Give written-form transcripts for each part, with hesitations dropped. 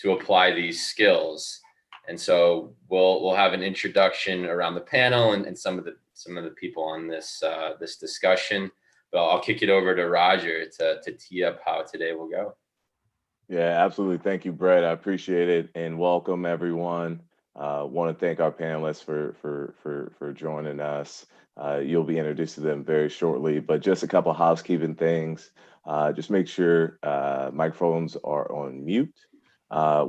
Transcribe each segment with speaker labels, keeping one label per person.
Speaker 1: to apply these skills. And so we'll have an introduction around the panel and some of the people on this this discussion. But I'll kick it over to Roger to tee up how today will go.
Speaker 2: Yeah, absolutely. Thank you, Brett. I appreciate it, and welcome everyone. Want to thank our panelists for joining us. You'll be introduced to them very shortly, but just a couple housekeeping things. Just make sure microphones are on mute.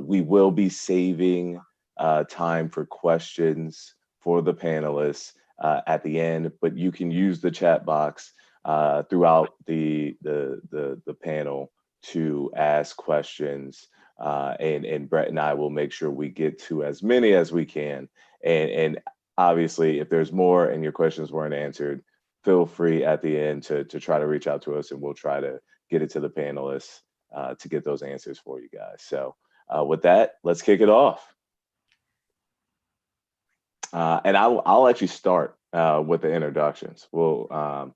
Speaker 2: We will be saving time for questions for the panelists at the end, but you can use the chat box throughout the panel to ask questions, and Brett and I will make sure we get to as many as we can. And obviously, if there's more and your questions weren't answered, feel free at the end to try to reach out to us, and we'll try to get it to the panelists to get those answers for you guys. So with that, let's kick it off. And I'll actually start with the introductions. Well,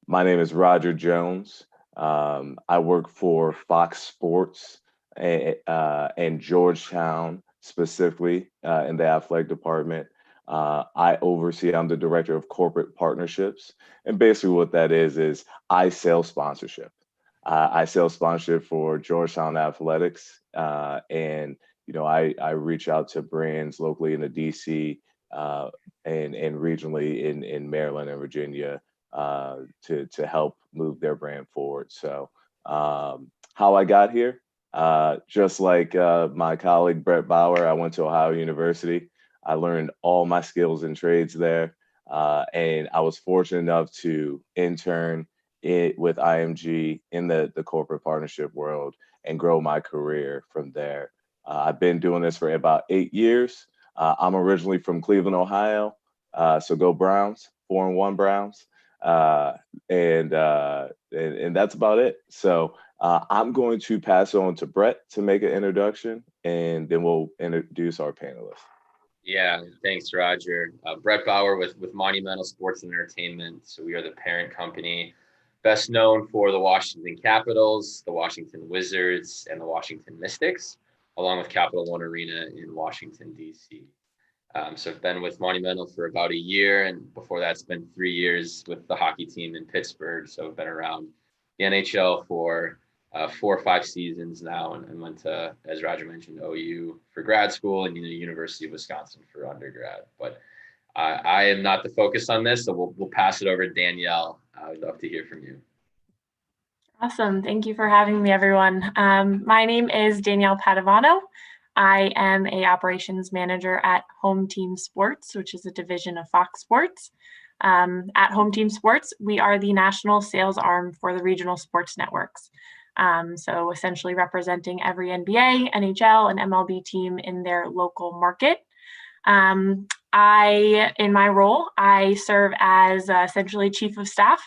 Speaker 2: my name is Roger Jones. I work for Fox Sports and Georgetown, specifically in the athletic department. I'm the director of corporate partnerships. And basically what that is I sell sponsorship. I sell sponsorship for Georgetown Athletics. And, you know, I reach out to brands locally in the DC and regionally in Maryland and Virginia to help move their brand forward. So how I got here, just like my colleague Brett Bauer, I went to Ohio University. I learned all my skills and trades there, and I was fortunate enough to intern with IMG in the corporate partnership world and grow my career from there. I've been doing this for about 8 years. I'm originally from Cleveland, Ohio, so go Browns, 4-1 Browns. And that's about it. So I'm going to pass on to Brett to make an introduction, and then we'll introduce our panelists.
Speaker 1: Yeah, thanks, Roger. Brett Bauer with Monumental Sports and Entertainment. So we are the parent company, best known for the Washington Capitals, the Washington Wizards, and the Washington Mystics, along with Capital One Arena in Washington, D.C. So I've been with Monumental for about a year, and before that, it's been 3 years with the hockey team in Pittsburgh. So I've been around the NHL for 4 or 5 seasons now, and went to, as Roger mentioned, OU for grad school and the University of Wisconsin for undergrad. But I am not the focus on this, so we'll pass it over to Danielle. I'd love to hear from you.
Speaker 3: Awesome. Thank you for having me, everyone. My name is Danielle Padovano. I am a operations manager at Home Team Sports, which is a division of Fox Sports. At Home Team Sports, we are the national sales arm for the regional sports networks. So essentially representing every NBA, NHL, and MLB team in their local market. In my role, I serve as essentially chief of staff.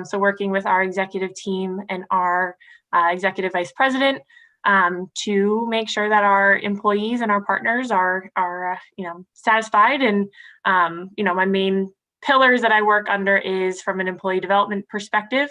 Speaker 3: So working with our executive team and our executive vice president to make sure that our employees and our partners are satisfied. And my main pillars that I work under is from an employee development perspective,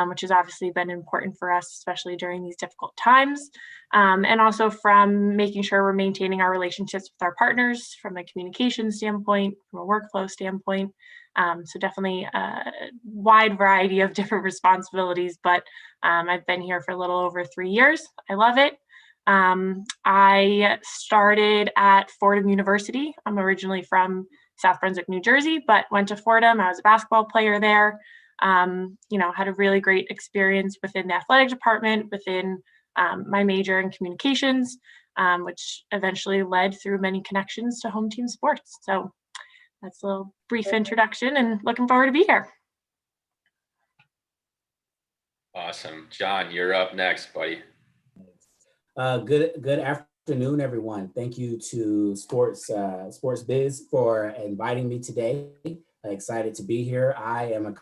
Speaker 3: which has obviously been important for us, especially during these difficult times. And also from making sure we're maintaining our relationships with our partners from a communication standpoint, from a workflow standpoint. So definitely a wide variety of different responsibilities, but I've been here for a little over 3 years. I love it. I started at Fordham University. I'm originally from South Brunswick, New Jersey, but went to Fordham. I was a basketball player there. Had a really great experience within the athletic department, within my major in communications, which eventually led through many connections to Home Team Sports. So that's a little brief introduction, and looking forward to be here.
Speaker 1: Awesome. John, you're up next, buddy.
Speaker 4: Good afternoon, everyone. Thank you to Sports Biz for inviting me today. Excited to be here. I am a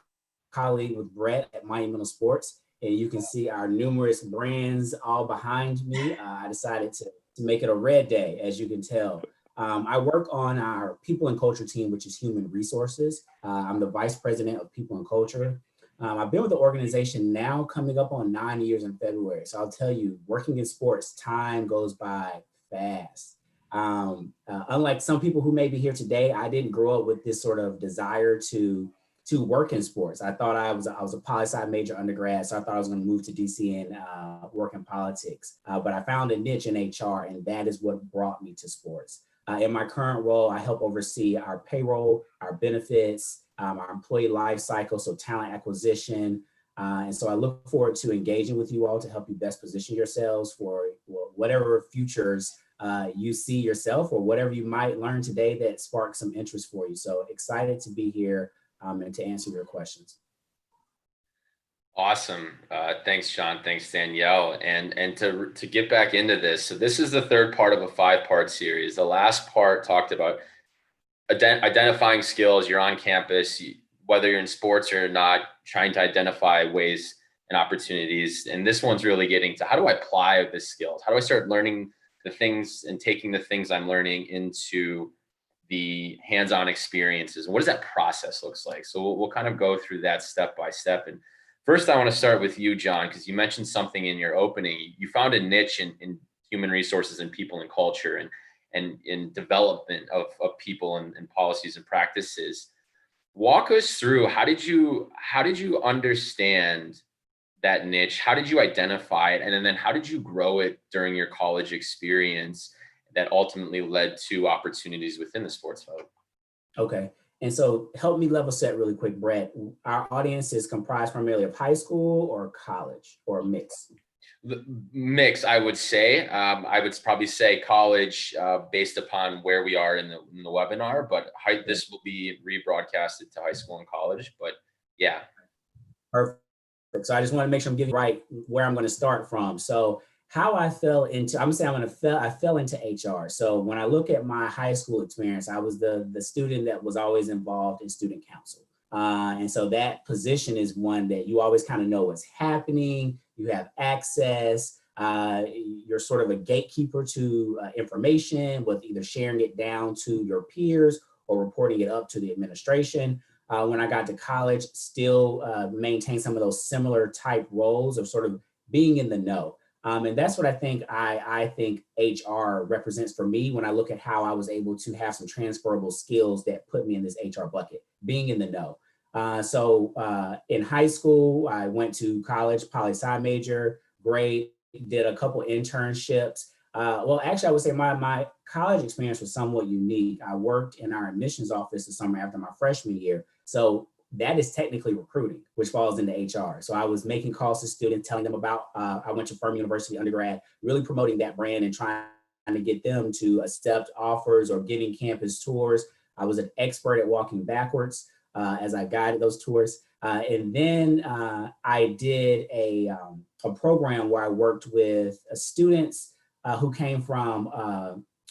Speaker 4: colleague with Brett at Monumental Sports, and you can see our numerous brands all behind me. I decided to make it a red day, as you can tell. I work on our people and culture team, which is human resources. I'm the vice president of people and culture. I've been with the organization now coming up on 9 years in February. So I'll tell you, working in sports, time goes by fast. Unlike some people who may be here today, I didn't grow up with this sort of desire to work in sports. I thought I was a poli-sci major undergrad, so I thought I was going to move to DC and work in politics. But I found a niche in HR, and that is what brought me to sports. In my current role, I help oversee our payroll, our benefits, our employee life cycle, so talent acquisition. And so I look forward to engaging with you all to help you best position yourselves for whatever futures you see yourself, or whatever you might learn today that sparks some interest for you. So excited to be here and to answer your questions.
Speaker 1: Awesome. Thanks, Sean. Thanks, Danielle. And to get back into this, so this is the third part of a 5-part series. The last part talked about identifying skills. You're on campus, whether you're in sports or not, trying to identify ways and opportunities. And this one's really getting to, how do I apply the skills? How do I start learning the things and taking the things I'm learning into the hands-on experiences? And what does that process looks like? So we'll kind of go through that step by step. And first, I want to start with you, John, because you mentioned something in your opening. You found a niche in human resources and people and culture, and in development of people and policies and practices. Walk us through, how did you understand that niche? How did you identify it? And then how did you grow it during your college experience that ultimately led to opportunities within the sports hub?
Speaker 4: Okay. And so help me level set really quick, Brett. Our audience is comprised primarily of high school or college, or a mix?
Speaker 1: Mix, I would say. I would probably say college, based upon where we are in the webinar, but this will be rebroadcasted to high school and college, but yeah.
Speaker 4: Perfect. So I just want to make sure I'm giving right where I'm going to start from. So how I fell into, I'm saying I fell into HR. So when I look at my high school experience, I was the student that was always involved in student council. And so that position is one that you always kind of know what's happening. You have access. You're sort of a gatekeeper to information, with either sharing it down to your peers or reporting it up to the administration. When I got to college, still maintain some of those similar type roles of sort of being in the know. And that's what I think HR represents for me when I look at how I was able to have some transferable skills that put me in this HR bucket, being in the know. So in high school, I went to college, poli-sci major, great, did a couple internships. Well, actually, I would say my college experience was somewhat unique. I worked in our admissions office the summer after my freshman year. So that is technically recruiting, which falls into HR. So I was making calls to students, telling them about, I went to Furman University undergrad, really promoting that brand and trying to get them to accept offers or giving campus tours. I was an expert at walking backwards as I guided those tours. And then I did a program where I worked with students who came from,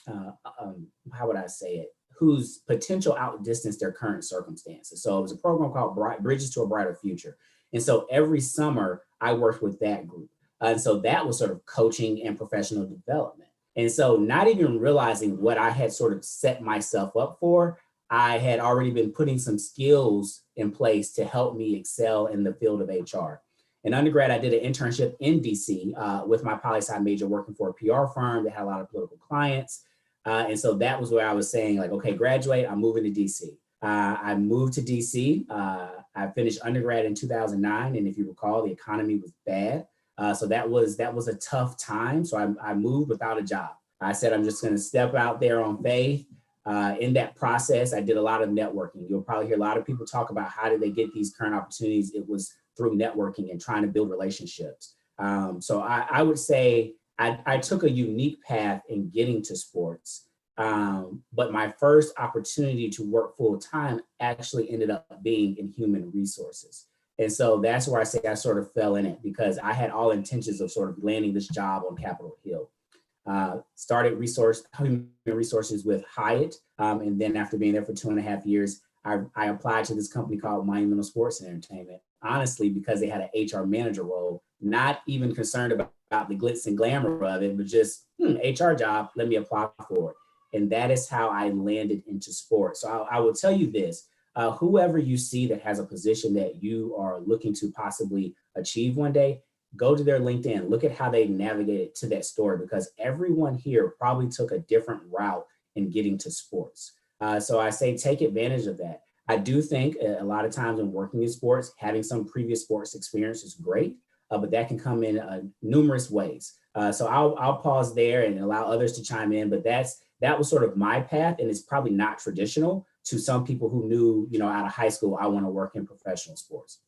Speaker 4: how would I say it, whose potential outdistanced their current circumstances. So it was a program called Bridges to a Brighter Future. And so every summer I worked with that group. And so that was sort of coaching and professional development. And so not even realizing what I had sort of set myself up for, I had already been putting some skills in place to help me excel in the field of HR. In undergrad, I did an internship in DC with my poli-sci major, working for a PR firm that had a lot of political clients. And so that was where I was saying, like, okay, graduate, I'm moving to DC. I moved to DC. I finished undergrad in 2009. And if you recall, the economy was bad. So that was a tough time. So I moved without a job. I said, I'm just going to step out there on faith. In that process, I did a lot of networking. You'll probably hear a lot of people talk about how did they get these current opportunities. It was through networking and trying to build relationships. So I would say I took a unique path in getting to sports, but my first opportunity to work full time actually ended up being in human resources. And so that's where I say I sort of fell in it, because I had all intentions of sort of landing this job on Capitol Hill. Started human resources with Hyatt. And then after being there for 2.5 years, I applied to this company called Monumental Sports and Entertainment, honestly, because they had an HR manager role, not even concerned about the glitz and glamour of it, but just HR job, let me apply for it. And that is how I landed into sports. So I will tell you this, whoever you see that has a position that you are looking to possibly achieve one day, go to their LinkedIn, look at how they navigated to that story, because everyone here probably took a different route in getting to sports. So I say take advantage of that. I do think a lot of times when working in sports, having some previous sports experience is great, but that can come in numerous ways. So I'll pause there and allow others to chime in, but that was sort of my path, and it's probably not traditional to some people who knew, out of high school, I want to work in professional sports.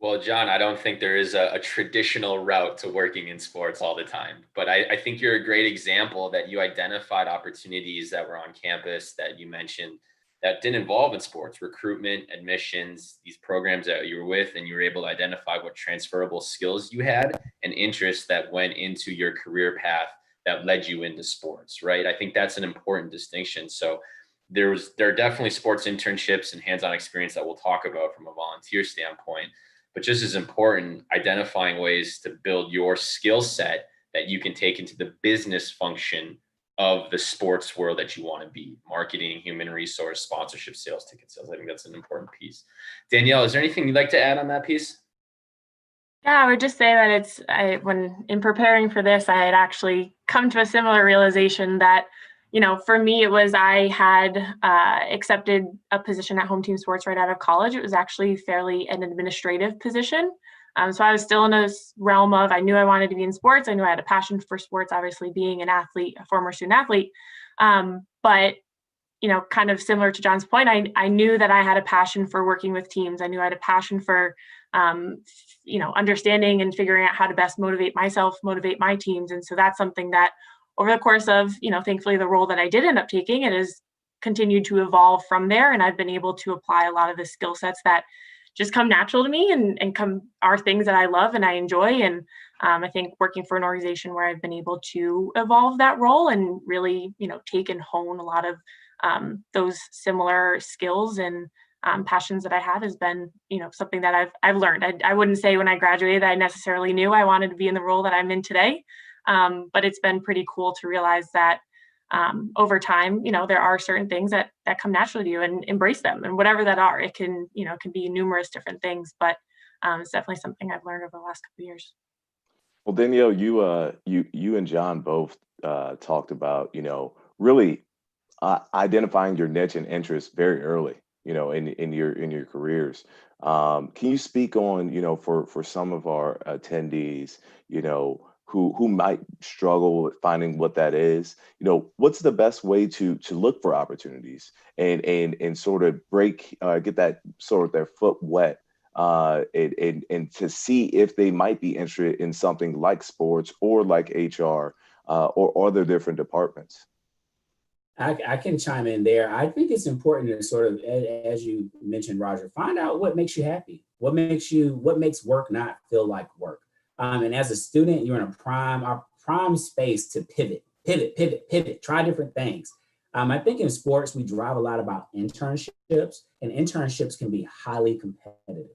Speaker 1: Well, John, I don't think there is a traditional route to working in sports all the time, but I think you're a great example that you identified opportunities that were on campus that you mentioned that didn't involve in sports, recruitment, admissions, these programs that you were with, and you were able to identify what transferable skills you had and interests that went into your career path that led you into sports, right? I think that's an important distinction. So there are definitely sports internships and hands-on experience that we'll talk about from a volunteer standpoint, but just as important, identifying ways to build your skill set that you can take into the business function of the sports world that you want to be: marketing, human resource, sponsorship, sales, ticket sales. I think that's an important piece. Danielle, is there anything you'd like to add on that piece?
Speaker 3: Yeah, I would just say that when in preparing for this, I had actually come to a similar realization that, for me, it was I had accepted a position at Home Team Sports right out of college. It was actually fairly an administrative position. So I was still in a realm of, I knew I wanted to be in sports. I knew I had a passion for sports, obviously being an athlete, a former student athlete. But, kind of similar to John's point, I knew that I had a passion for working with teams. I knew I had a passion for, understanding and figuring out how to best motivate myself, motivate my teams. And so that's something that over the course of, thankfully the role that I did end up taking, it has continued to evolve from there. And I've been able to apply a lot of the skill sets that just come natural to me and are things that I love and I enjoy. And I think working for an organization where I've been able to evolve that role and really, take and hone a lot of those similar skills and passions that I have has been, something that I've learned. I wouldn't say when I graduated that I necessarily knew I wanted to be in the role that I'm in today, but it's been pretty cool to realize that over time, there are certain things that come naturally to you, and embrace them. And whatever that are, it can be numerous different things, but it's definitely something I've learned over the last couple of years.
Speaker 2: Well, Danielle, you and John both talked about, really identifying your niche and interest very early, in your careers. Can you speak on, for some of our attendees, who might struggle with finding what that is, what's the best way to look for opportunities and sort of get that sort of their foot wet, and to see if they might be interested in something like sports or like HR, or other different departments?
Speaker 4: I can chime in there. I think it's important to sort of, as you mentioned, Roger, find out what makes you happy. What makes work not feel like work. And as a student, you're in a prime space to pivot, try different things. I think in sports, we drive a lot about internships, and internships can be highly competitive.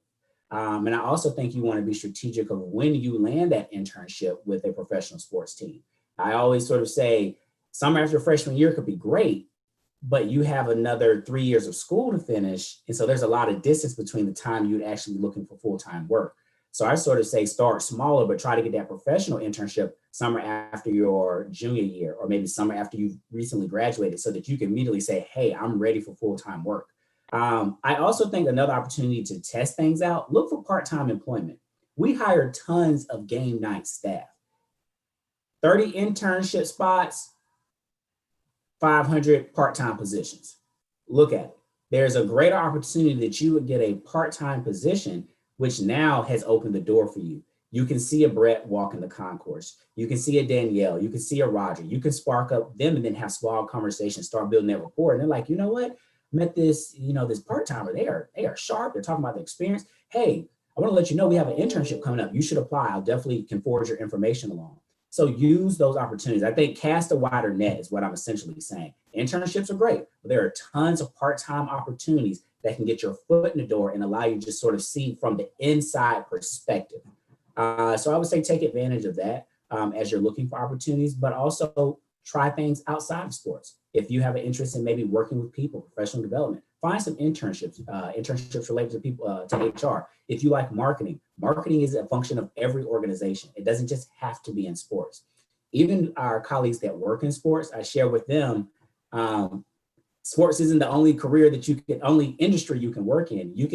Speaker 4: And I also think you want to be strategic of when you land that internship with a professional sports team. I always sort of say summer after freshman year could be great, but you have another 3 years of school to finish. And so there's a lot of distance between the time you'd actually be looking for full-time work. So I sort of say start smaller, but try to get that professional internship summer after your junior year, or maybe summer after you've recently graduated, so that you can immediately say, hey, I'm ready for full-time work. I also think another opportunity to test things out, look for part-time employment. We hire tons of game night staff. 30 internship spots, 500 part-time positions. Look at it. There's a greater opportunity that you would get a part-time position, which now has opened the door for you. You can see a Brett walk in the concourse. You can see a Danielle. You can see a Roger. You can spark up them and then have small conversations, start building that rapport. And they're like, you know what? I met this, this part-timer. They are sharp. They're talking about the experience. Hey, I want to let you know we have an internship coming up. You should apply. I'll definitely can forward your information along. So use those opportunities. I think cast a wider net is what I'm essentially saying. Internships are great, but there are tons of part-time opportunities that can get your foot in the door and allow you to just sort of see from the inside perspective. So I would say take advantage of that as you're looking for opportunities, but also try things outside of sports. If you have an interest in maybe working with people, professional development, find some internships, internships related to people, to HR. If you like marketing, marketing is a function of every organization. It doesn't just have to be in sports. Even our colleagues that work in sports, I share with them, sports isn't the only career that only industry you can work in. You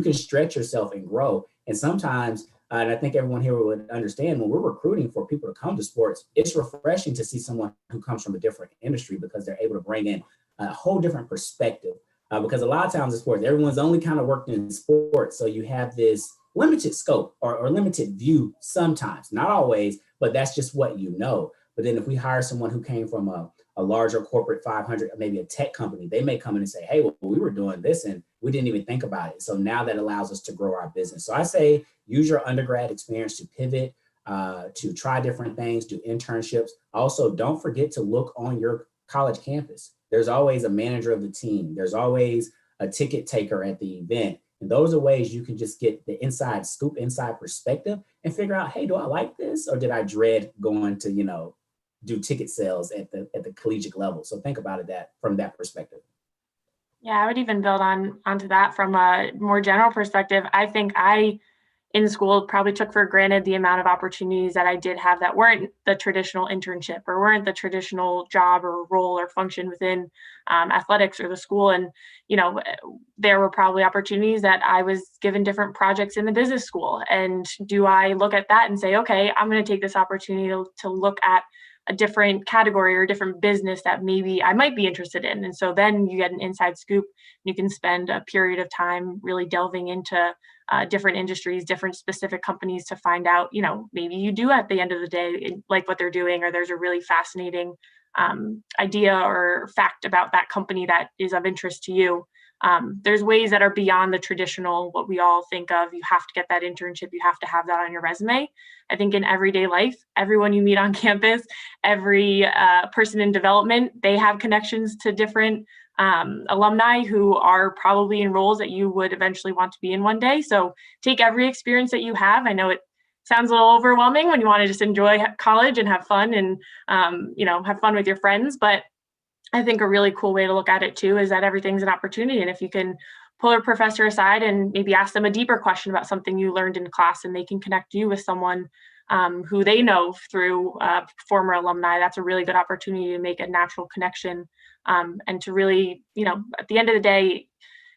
Speaker 4: can stretch yourself and grow. And sometimes, and I think everyone here would understand, when we're recruiting for people to come to sports, it's refreshing to see someone who comes from a different industry, because they're able to bring in a whole different perspective. Because a lot of times in sports, everyone's only kind of worked in sports. So you have this limited scope or limited view sometimes, not always, but that's just what you know. But then if we hire someone who came from a larger corporate 500, maybe a tech company, they may come in and say, hey, well, we were doing this and we didn't even think about it. So now that allows us to grow our business. So I say use your undergrad experience to pivot, to try different things, do internships. Also, don't forget to look on your college campus. There's always a manager of the team. There's always a ticket taker at the event. And those are ways you can just get the inside scoop, inside perspective, and figure out, hey, do I like this? Or did I dread going to, do ticket sales at the collegiate level? So think about it from that perspective.
Speaker 3: Yeah, I would even build onto that from a more general perspective. I think in school probably took for granted the amount of opportunities that I did have that weren't the traditional internship or weren't the traditional job or role or function within athletics or the school. And, there were probably opportunities that I was given different projects in the business school. And do I look at that and say, okay, I'm going to take this opportunity to look at a different category or a different business that maybe I might be interested in. And so then you get an inside scoop. You can spend a period of time really delving into different industries, different specific companies to find out, maybe you do at the end of the day like what they're doing, or there's a really fascinating idea or fact about that company that is of interest to you. There's ways that are beyond the traditional, what we all think of. You have to get that internship. You have to have that on your resume. I think in everyday life, everyone you meet on campus, every person in development, they have connections to different alumni who are probably in roles that you would eventually want to be in one day. So take every experience that you have. I know it sounds a little overwhelming when you want to just enjoy college and have fun and, have fun with your friends. But I think a really cool way to look at it too is that everything's an opportunity. And if you can pull a professor aside and maybe ask them a deeper question about something you learned in class, and they can connect you with someone who they know through former alumni, that's a really good opportunity to make a natural connection and to really, at the end of the day,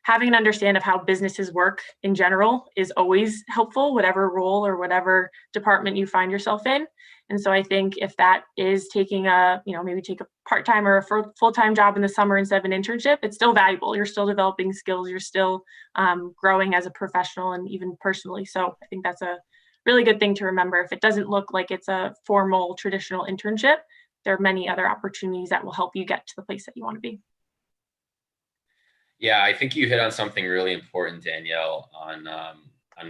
Speaker 3: having an understanding of how businesses work in general is always helpful, whatever role or whatever department you find yourself in. And so I think if that is taking maybe take a part-time or a full-time job in the summer instead of an internship, it's still valuable. You're still developing skills. You're still growing as a professional and even personally. So I think that's a really good thing to remember. If it doesn't look like it's a formal traditional internship, there are many other opportunities that will help you get to the place that you want to be.
Speaker 1: Yeah, I think you hit on something really important, Danielle, on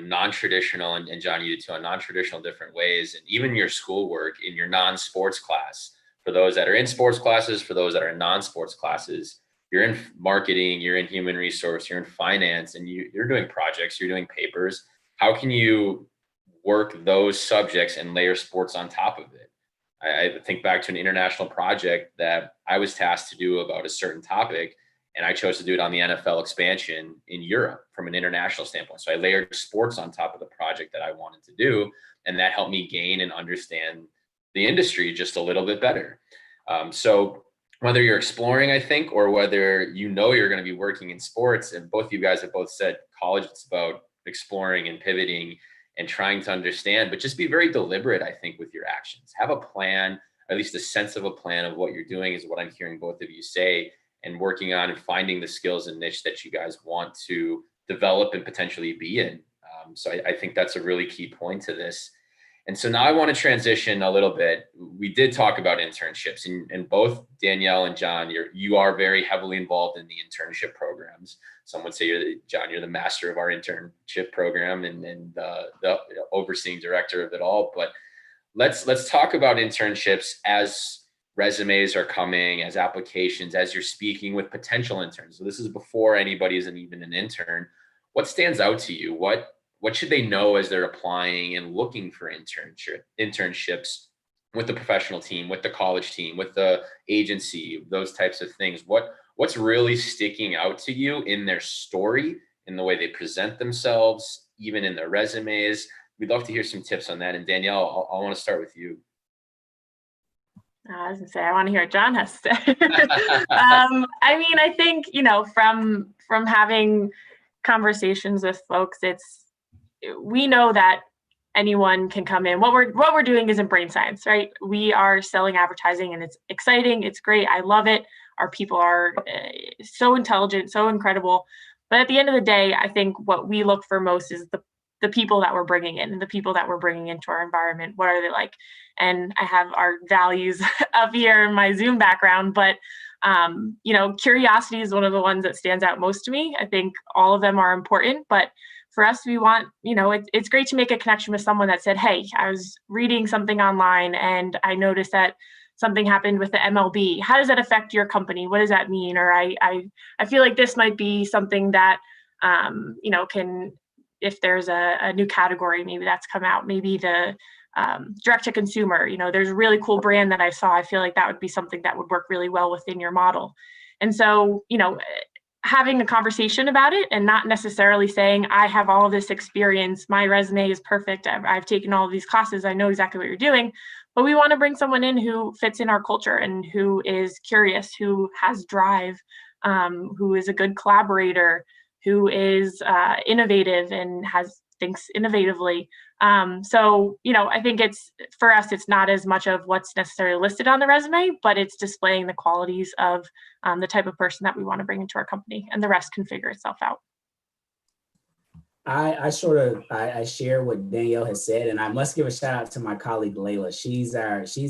Speaker 1: non-traditional, and John, you did too, on non-traditional different ways, and even your schoolwork in your non-sports class. For those that are in sports classes, for those that are in non-sports classes, you're in marketing, you're in human resource, you're in finance, and you're doing projects, you're doing papers. How can you work those subjects and layer sports on top of it? I think back to an international project that I was tasked to do about a certain topic, and I chose to do it on the NFL expansion in Europe from an international standpoint. So I layered sports on top of the project that I wanted to do, and that helped me gain and understand the industry just a little bit better. So whether you're exploring, I think, or whether you're going to be working in sports, and both of you guys have both said college, it's about exploring and pivoting and trying to understand, but just be very deliberate, I think, with your actions. Have a plan, at least a sense of a plan of what you're doing is what I'm hearing both of you say, and working on and finding the skills and niche that you guys want to develop and potentially be in. So I think that's a really key point to this. And so now I want to transition a little bit. We did talk about internships, and both Danielle and John, you are very heavily involved in the internship programs. Some would say John, you're the master of our internship program and the overseeing director of it all. But let's talk about internships as resumes are coming, as applications, as you're speaking with potential interns. So this is before anybody isn't even an intern. What stands out to you? What should they know as they're applying and looking for internships with the professional team, with the college team, with the agency, those types of things? What what's really sticking out to you in their story, in the way they present themselves, even in their resumes? We'd love to hear some tips on that. And Danielle, I want to start with you.
Speaker 3: I was gonna say, I want to hear what John has to say. I mean, I think, from having conversations with folks, we know that anyone can come in. What we're doing isn't brain science, right? We are selling advertising, and it's exciting. It's great. I love it. Our people are so intelligent, so incredible. But at the end of the day, I think what we look for most is the people that we're bringing in, and the people that we're bringing into our environment. What are they like? And I have our values up here in my Zoom background, but curiosity is one of the ones that stands out most to me. I think all of them are important, but for us, we want, it's great to make a connection with someone that said, hey, I was reading something online and I noticed that something happened with the MLB. How does that affect your company? What does that mean? Or I feel like this might be something that, can, if there's a new category, maybe that's come out, maybe the direct to consumer, there's a really cool brand that I saw. I feel like that would be something that would work really well within your model. And so, having a conversation about it and not necessarily saying, I have all of this experience, my resume is perfect, I've taken all of these classes, I know exactly what you're doing. But we want to bring someone in who fits in our culture and who is curious, who has drive, who is a good collaborator, who is innovative and thinks innovatively. So, I think for us, it's not as much of what's necessarily listed on the resume, but it's displaying the qualities of the type of person that we want to bring into our company, and the rest can figure itself out.
Speaker 4: I share what Danielle has said, and I must give a shout out to my colleague Layla. She's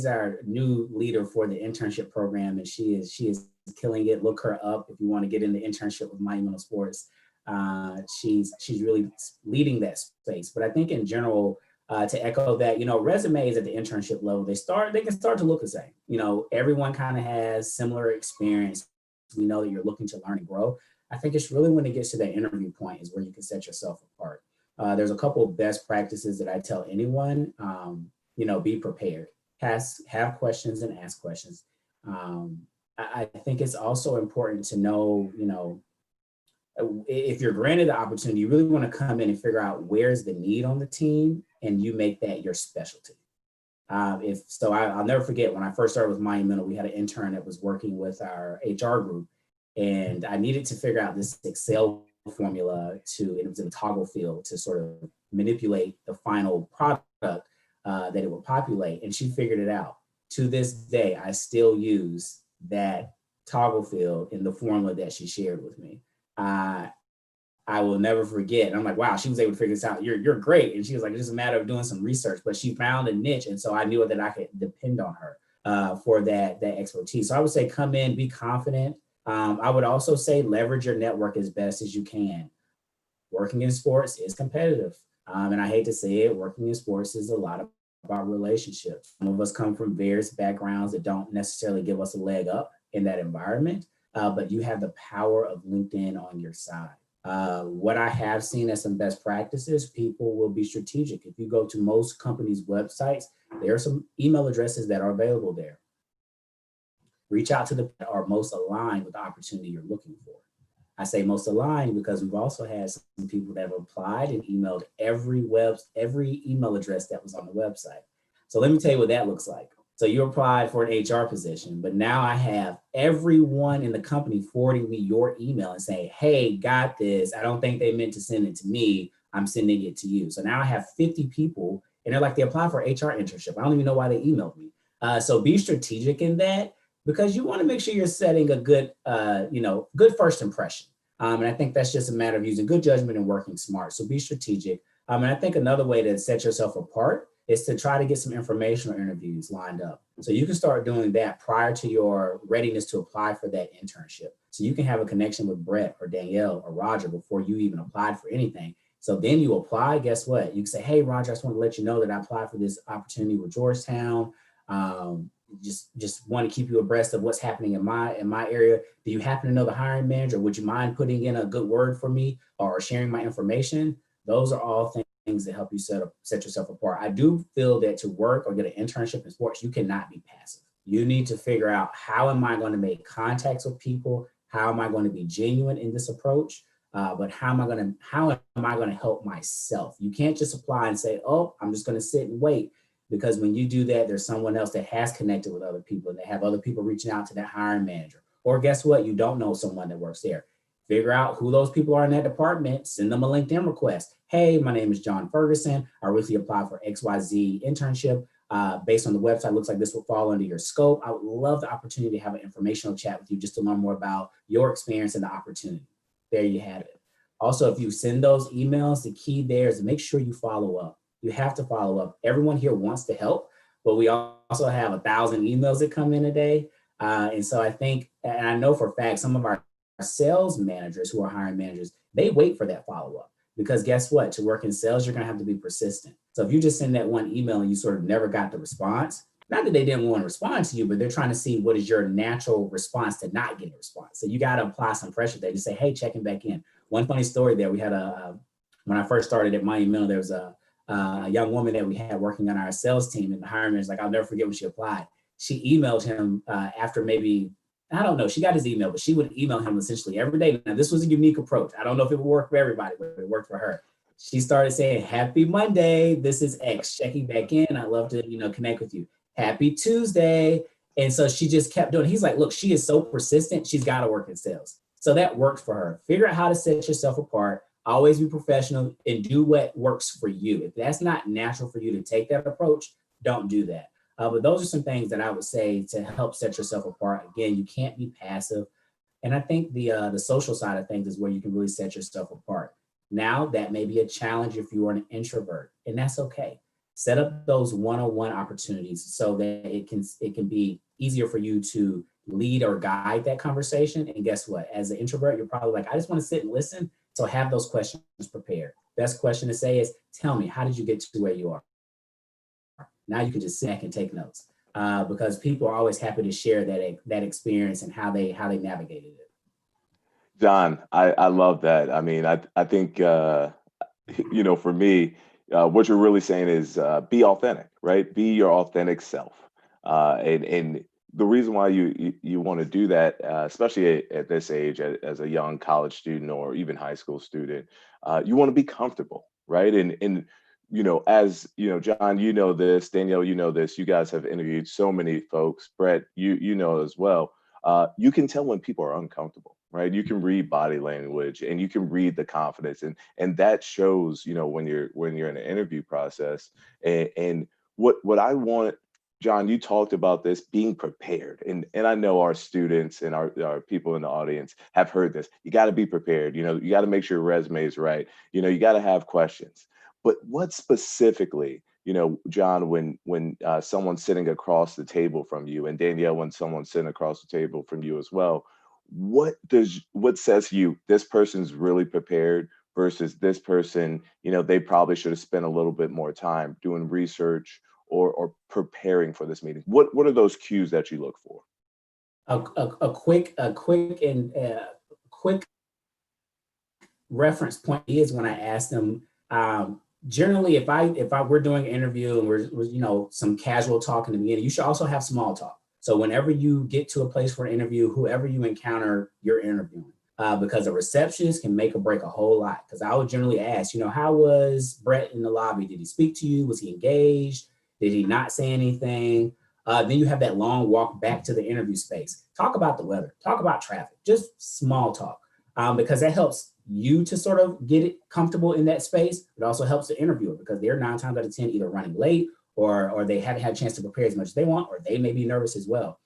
Speaker 4: our new leader for the internship program, and she is killing it. Look her up if you want to get into internship with Miami Mental Sports. She's really leading that space. But I think in general, to echo that, resumes at the internship level, they can start to look the same. Everyone kind of has similar experience. We know that you're looking to learn and grow. I think it's really when it gets to that interview point is where you can set yourself apart. There's a couple of best practices that I tell anyone, be prepared, have questions and ask questions. I think it's also important to know, if you're granted the opportunity, you really want to come in and figure out where's the need on the team, and you make that your specialty. I'll never forget when I first started with Monumental, we had an intern that was working with our HR group, and I needed to figure out this Excel formula it was in a toggle field to sort of manipulate the final product that it would populate, and she figured it out. To this day, I still use that toggle field in the formula that she shared with me. I will never forget. And I'm like, wow, she was able to figure this out. You're great. And she was like, it's just a matter of doing some research, but she found a niche. And so I knew that I could depend on her for that expertise. So I would say, come in, be confident. I would also say leverage your network as best as you can. Working in sports is competitive. And I hate to say it, working in sports is a lot about relationships. Some of us come from various backgrounds that don't necessarily give us a leg up in that environment. But you have the power of LinkedIn on your side. What I have seen as some best practices, people will be strategic. If you go to most companies' websites, there are some email addresses that are available there. Reach out to the that are most aligned with the opportunity you're looking for. I say most aligned because we've also had some people that have applied and emailed every email address that was on the website. So let me tell you what that looks like. So you applied for an HR position, but now I have everyone in the company forwarding me your email and saying, hey, got this. I don't think they meant to send it to me. I'm sending it to you. So now I have 50 people and they're like, they applied for HR internship. I don't even know why they emailed me. So be strategic in that, because you want to make sure you're setting a good, good first impression. And I think that's just a matter of using good judgment and working smart. So be strategic. And I think another way to set yourself apart is to try to get some informational interviews lined up. So you can start doing that prior to your readiness to apply for that internship. So you can have a connection with Brett or Danielle or Roger before you even applied for anything. So then you apply, guess what? You can say, hey, Roger, I just want to let you know that I applied for this opportunity with Georgetown. Just want to keep you abreast of what's happening in my area. Do you happen to know the hiring manager? Would you mind putting in a good word for me or sharing my information? Those are all things that help you set yourself apart. I do feel that to work or get an internship in sports, you cannot be passive. You need to figure out, how am I going to make contacts with people How am I going to be genuine in this approach? But how am I going to help myself? You can't just apply and say, oh, I'm just going to sit and wait. Because when you do that, there's someone else that has connected with other people and they have other people reaching out to that hiring manager. Or guess what? You don't know someone that works there. Figure out who those people are in that department, send them a LinkedIn request. Hey, my name is John Ferguson. I recently applied for XYZ internship. Based on the website, looks like this will fall under your scope. I would love the opportunity to have an informational chat with you just to learn more about your experience and the opportunity. There you have it. Also, if you send those emails, the key there is to make sure you follow up. You have to follow up. Everyone here wants to help, but we also have 1,000 emails that come in a day. And so I think, and I know for a fact, some of our sales managers who are hiring managers, they wait for that follow-up. Because guess what? To work in sales, you're going to have to be persistent. So if you just send that one email and you sort of never got the response, not that they didn't want to respond to you, but they're trying to see what is your natural response to not getting a response. So you got to apply some pressure there. Just say, hey, checking back in. One funny story there, we had when I first started at Monumental, there was a young woman that we had working on our sales team, and the hiring manager, like, I'll never forget when she applied. She emailed him after maybe, I don't know, she got his email, but she would email him essentially every day. Now, this was a unique approach. I don't know if it would work for everybody, but it worked for her. She started saying, happy Monday, this is X, checking back in. I'd love to, connect with you. Happy Tuesday. And so she just kept doing it. He's like, look, she is so persistent. She's got to work in sales. So that worked for her. Figure out how to set yourself apart. Always be professional and do what works for you. If that's not natural for you to take that approach, don't do that. But those are some things that I would say to help set yourself apart. Again, you can't be passive. And I think the social side of things is where you can really set yourself apart. Now, that may be a challenge if you are an introvert, and that's okay. Set up those one-on-one opportunities so that it can be easier for you to lead or guide that conversation. And guess what? As an introvert, you're probably like, I just want to sit and listen. So have those questions prepared. Best question to say is, tell me, how did you get to where you are? Now you can just sit back and take notes because people are always happy to share that experience and how they navigated it.
Speaker 2: John, I love that. I mean, I think, for me, what you're really saying is be authentic, right? Be your authentic self. And the reason why you want to do that, especially at this age, as a young college student or even high school student, you want to be comfortable, right? And as John, this, Danielle, this, you guys have interviewed so many folks. Brett, you as well. You can tell when people are uncomfortable, right? You can read body language and you can read the confidence, and that shows, when you're in an interview process. And what I want, John, you talked about this being prepared, and I know our students and our people in the audience have heard this. You got to be prepared. You got to make sure your resume is right. You got to have questions. But what specifically, John, when someone's sitting across the table from you, and Danielle, when someone's sitting across the table from you as well, what says to you this person's really prepared versus this person, they probably should have spent a little bit more time doing research or preparing for this meeting? What are those cues that you look for?
Speaker 4: A quick reference point is when I ask them. Generally, if we're doing an interview and we're some casual talk in the beginning, you should also have small talk. So whenever you get to a place for an interview, whoever you encounter, you're interviewing. Because a receptionist can make or break a whole lot. Because I would generally ask, how was Brett in the lobby? Did he speak to you? Was he engaged? Did he not say anything? Then you have that long walk back to the interview space. Talk about the weather. Talk about traffic. Just small talk. Because that helps you to sort of get it comfortable in that space. It also helps the interviewer because they're 9 times out of 10 either running late or they haven't had a chance to prepare as much as they want, or they may be nervous as well.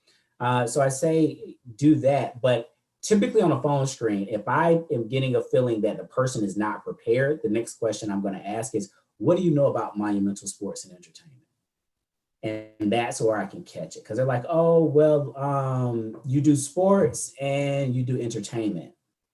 Speaker 4: So I say do that. But typically on a phone screen, if I am getting a feeling that the person is not prepared, the next question I'm going to ask is, what do you know about Monumental Sports and Entertainment? And that's where I can catch it. Because they're like, oh, well, you do sports and you do entertainment.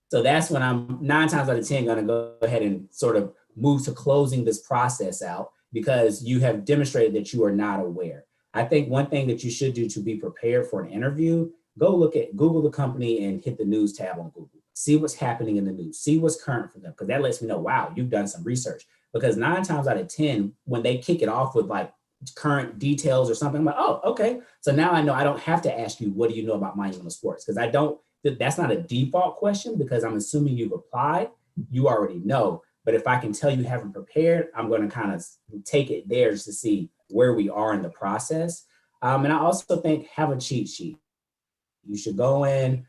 Speaker 4: So that's when I'm 9 times out of 10 going to go ahead and sort of move to closing this process out because you have demonstrated that you are not aware. I think one thing that you should do to be prepared for an interview, Google the company and hit the news tab on Google. See what's happening in the news. See what's current for them, because that lets me know, wow, you've done some research. Because 9 times out of 10, when they kick it off with like current details or something, I'm like, oh, okay. So now I know I don't have to ask you, what do you know about Monumental Sports? Because that's not a default question because I'm assuming you've applied, you already know. But if I can tell you haven't prepared, I'm going to kind of take it there just to see where we are in the process. And I also think have a cheat sheet. You should go in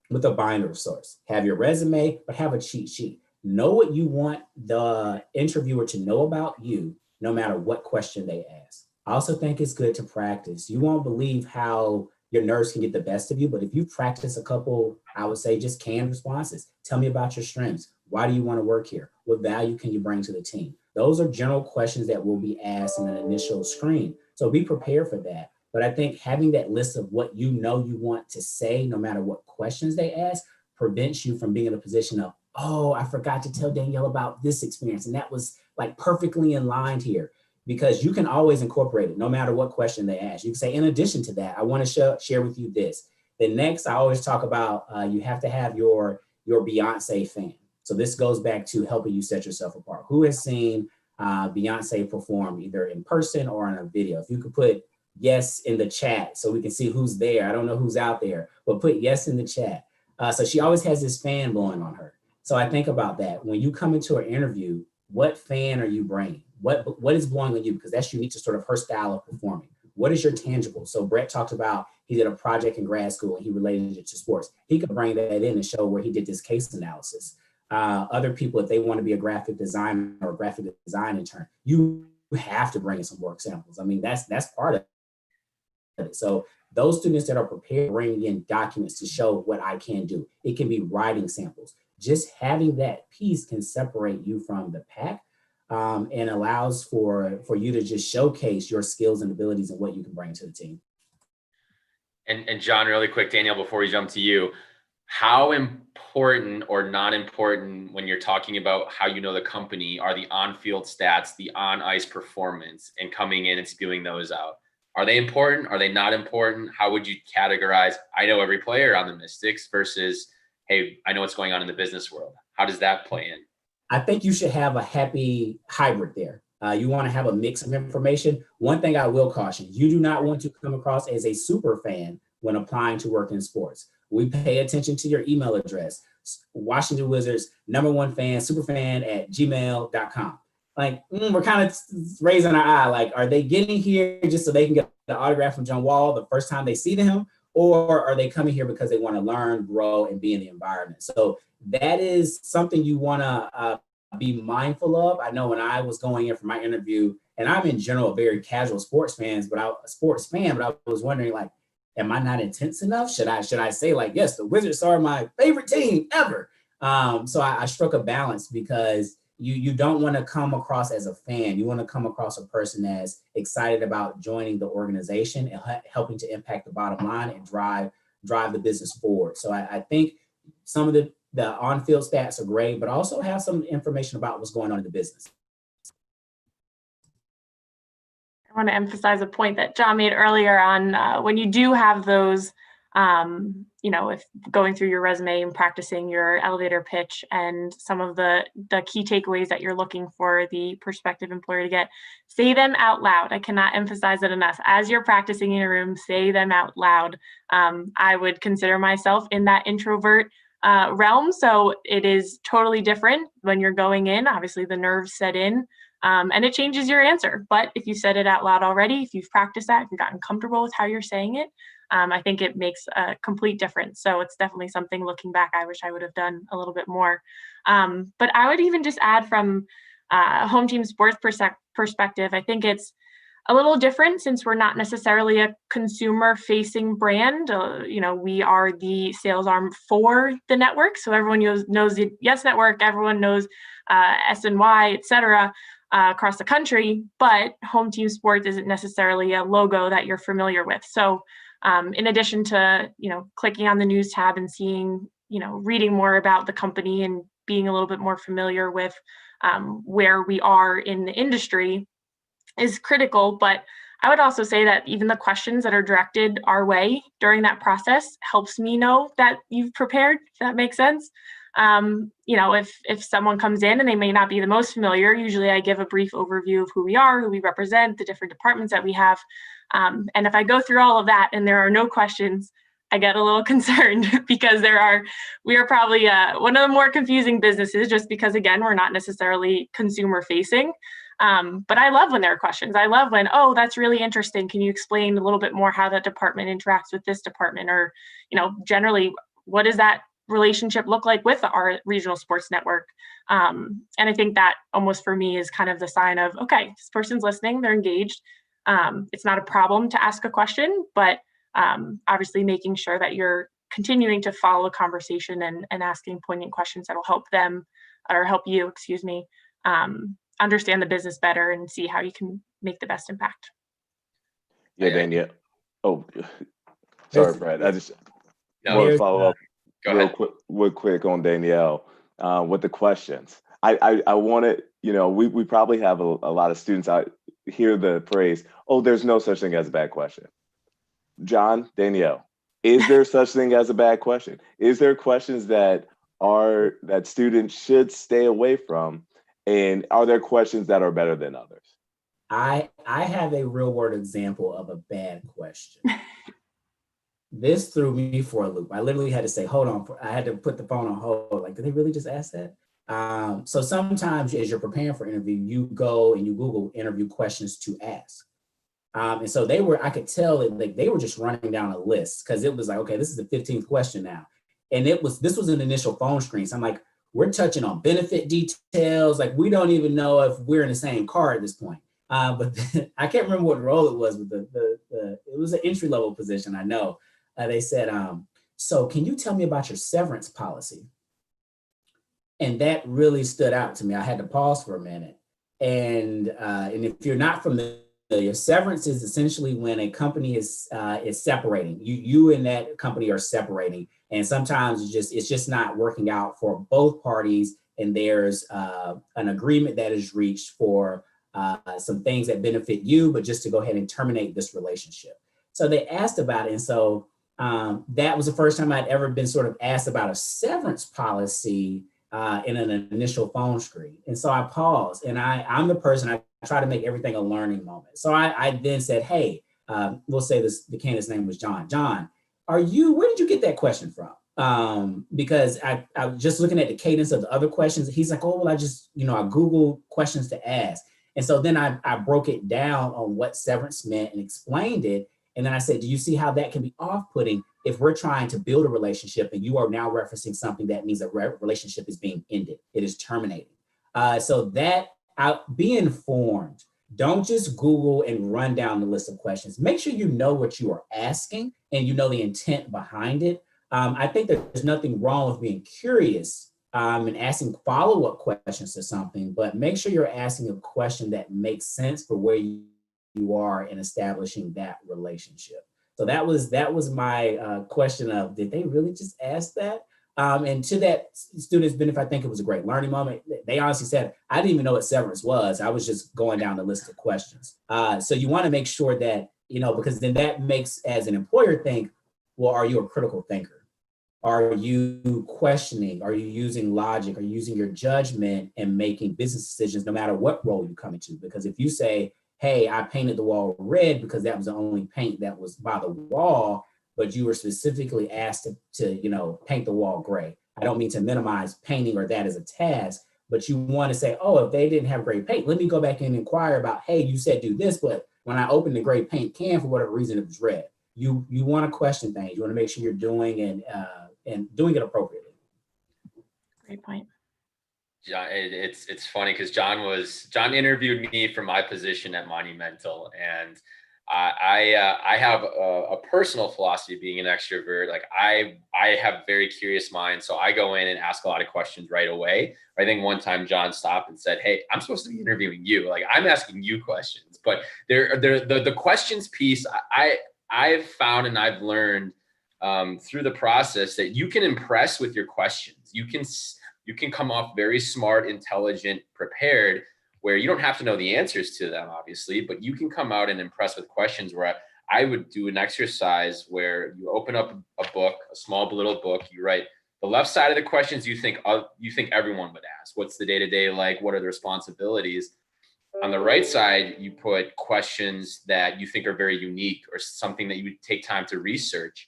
Speaker 4: with a binder of sorts. Have your resume, but have a cheat sheet. Know what you want the interviewer to know about you, no matter what question they ask. I also think it's good to practice. You won't believe how your nerves can get the best of you, but if you practice a couple, I would say just canned responses. Tell me about your strengths. Why do you want to work here? What value can you bring to the team? Those are general questions that will be asked in an initial screen. So be prepared for that. But I think having that list of what you know you want to say, no matter what questions they ask, prevents you from being in a position of, oh, I forgot to tell Danielle about this experience. And that was like perfectly in line here, because you can always incorporate it no matter what question they ask. You can say, in addition to that, I want to share with you this. Then next, I always talk about you have to have your Beyonce fan. So this goes back to helping you set yourself apart. Who has seen Beyonce perform either in person or on a video? If you could put yes in the chat so we can see who's there. I don't know who's out there, but put yes in the chat. So she always has this fan blowing on her. So I think about that. When you come into an interview, what fan are you bringing? What is blowing on you? Because that's unique to sort of her style of performing. What is your tangible? So Brett talked about he did a project in grad school and he related it to sports. He could bring that in and show where he did this case analysis. Other people, if they want to be a graphic designer or a graphic design intern, you have to bring in some work samples. I mean, that's part of it. So those students that are prepared, bringing in documents to show what I can do. It can be writing samples. Just having that piece can separate you from the pack and allows for you to just showcase your skills and abilities and what you can bring to the team.
Speaker 1: And John, really quick, Danielle, before we jump to you, how important or not important when you're talking about how you know the company are the on-field stats, the on-ice performance, and coming in and spewing those out? Are they important? Are they not important? How would you categorize, I know every player on the Mystics versus, hey, I know what's going on in the business world? How does that play in?
Speaker 4: I think you should have a happy hybrid there. You want to have a mix of information. One thing I will caution, you do not want to come across as a super fan when applying to work in sports. We pay attention to your email address, Washington Wizards, #1 fan, superfan@gmail.com. Like, we're kind of raising our eye. Like, are they getting here just so they can get the autograph from John Wall the first time they see him? Or are they coming here because they want to learn, grow, and be in the environment? So that is something you want to be mindful of. I know when I was going in for my interview, and I'm in general a very casual sports fan, but I was wondering, like, am I not intense enough? Should I say, like, yes, the Wizards are my favorite team ever? So I struck a balance because you don't want to come across as a fan. You want to come across a person that's excited about joining the organization and helping to impact the bottom line and drive the business forward. So I think some of the on-field stats are great, but also have some information about what's going on in the business.
Speaker 3: I want to emphasize a point that John made earlier on when you do have those, if going through your resume and practicing your elevator pitch and some of the key takeaways that you're looking for the prospective employer to get, say them out loud. I cannot emphasize it enough. As you're practicing in your room, say them out loud. I would consider myself in that introvert realm. So it is totally different when you're going in. Obviously, the nerves set in. And it changes your answer. But if you said it out loud already, if you've practiced that, if you've gotten comfortable with how you're saying it, I think it makes a complete difference. So it's definitely something, looking back, I wish I would have done a little bit more. But I would even just add from home team sports perspective, I think it's a little different since we're not necessarily a consumer-facing brand. We are the sales arm for the network. So everyone knows the Yes Network, everyone knows SNY, et cetera. Across the country, but home team sports isn't necessarily a logo that you're familiar with. So in addition to, clicking on the news tab and seeing, reading more about the company and being a little bit more familiar with where we are in the industry is critical. But I would also say that even the questions that are directed our way during that process helps me know that you've prepared, if that makes sense. If someone comes in and they may not be the most familiar, usually I give a brief overview of who we are, who we represent, the different departments that we have. And if I go through all of that and there are no questions, I get a little concerned because we are probably one of the more confusing businesses just because, again, we're not necessarily consumer facing. But I love when there are questions. I love when, oh, that's really interesting. Can you explain a little bit more how that department interacts with this department? Or, generally, what does that relationship look like with our regional sports network? And I think that almost for me is kind of the sign of, okay, this person's listening, they're engaged. It's not a problem to ask a question, but obviously making sure that you're continuing to follow a conversation and asking poignant questions that'll help them or help you, understand the business better and see how you can make the best impact.
Speaker 2: Yeah, Danielle. Oh, sorry, Brad. I just want to follow up real quick on Danielle with the questions. I wanted, we probably have a lot of students out hear the phrase, oh, there's no such thing as a bad question. John, Danielle, is there such thing as a bad question? Is there questions that students should stay away from? And are there questions that are better than others?
Speaker 4: I have a real world example of a bad question. This threw me for a loop. I literally had to say, hold on. I had to put the phone on hold. Like, did they really just ask that? So sometimes as you're preparing for interview, you go and you Google interview questions to ask. And so I could tell it, like they were just running down a list because it was like, okay, this is the 15th question now. And this was an initial phone screen. So I'm like, we're touching on benefit details. Like we don't even know if we're in the same car at this point. But I can't remember what role it was, but it was an entry level position. I know they said, so can you tell me about your severance policy? And that really stood out to me. I had to pause for a minute. And if you're not familiar, severance is essentially when a company is separating. You and that company are separating, and sometimes it's just not working out for both parties. And there's an agreement that is reached for some things that benefit you, but just to go ahead and terminate this relationship. So they asked about it, and so that was the first time I'd ever been sort of asked about a severance policy in an initial phone screen. And so I paused, and I'm the person, I try to make everything a learning moment. So I then said, hey, we'll say the candidate's name was John. John, where did you get that question from? Because I was just looking at the cadence of the other questions. He's like, oh, well, I Googled questions to ask. And so then I broke it down on what severance meant and explained it. And then I said, do you see how that can be off-putting if we're trying to build a relationship and you are now referencing something that means a relationship is being ended, it is terminated. So that be informed. Don't just Google and run down the list of questions. Make sure you know what you are asking and you know the intent behind it. I think that there's nothing wrong with being curious and asking follow-up questions to something, but make sure you're asking a question that makes sense for where you are in establishing that relationship. So that was my question of, did they really just ask that? And to that student's benefit, I think it was a great learning moment. They honestly said, I didn't even know what severance was. I was just going down the list of questions. So you want to make sure that, because then that makes, as an employer, think, well, are you a critical thinker? Are you questioning? Are you using logic? Are you using your judgment and making business decisions no matter what role you come into? Because if you say, hey, I painted the wall red because that was the only paint that was by the wall, but you were specifically asked to paint the wall gray. I don't mean to minimize painting or that as a task, but you want to say, oh, if they didn't have gray paint, let me go back and inquire about, hey, you said do this, but when I opened the gray paint can, for whatever reason, it was red. You want to question things. You want to make sure you're doing and doing it appropriately.
Speaker 3: Great point.
Speaker 1: John, it's funny because John interviewed me for my position at Monumental, and I have a personal philosophy being an extrovert. Like I have a very curious mind, so I go in and ask a lot of questions right away. I think one time John stopped and said, "Hey, I'm supposed to be interviewing you. Like I'm asking you questions." But the questions piece, I've found and I've learned through the process that you can impress with your questions. You can come off very smart, intelligent, prepared, where you don't have to know the answers to them, obviously, but you can come out and impress with questions where I would do an exercise where you open up a book, a small little book, you write the left side of the questions you think everyone would ask. What's the day-to-day like? What are the responsibilities? On the right side, you put questions that you think are very unique or something that you would take time to research.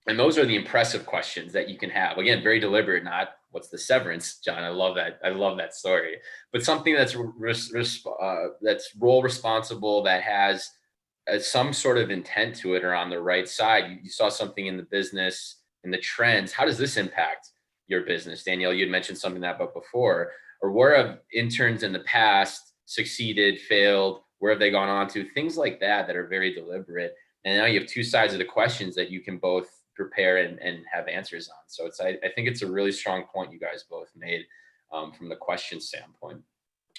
Speaker 1: And those are the impressive questions that you can have. Again, very deliberate, not what's the severance, John. I love that. I love that story. But something that's that's role responsible, that has some sort of intent to it, or on the right side. You saw something in the business, in the trends. How does this impact your business? Danielle, you had mentioned something that but before, or where have interns in the past succeeded, failed? Where have they gone on to? Things like that that are very deliberate. And now you have two sides of the questions that you can both prepare and have answers on. So I think it's a really strong point you guys both made from the question standpoint.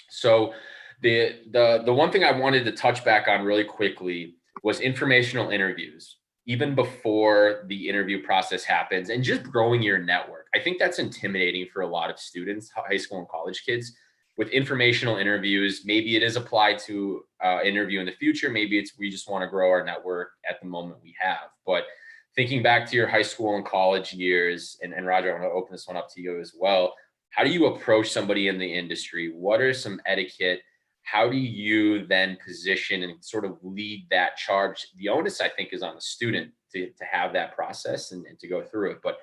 Speaker 1: So the one thing I wanted to touch back on really quickly was informational interviews, even before the interview process happens, and just growing your network. I think that's intimidating for a lot of students, high school and college kids. With informational interviews, maybe it is applied to interview in the future. Maybe it's we just want to grow our network at the moment we have. But thinking back to your high school and college years, and Roger, I want to open this one up to you as well. How do you approach somebody in the industry? What are some etiquette? How do you then position and sort of lead that charge? The onus, I think, is on the student to have that process and to go through it. But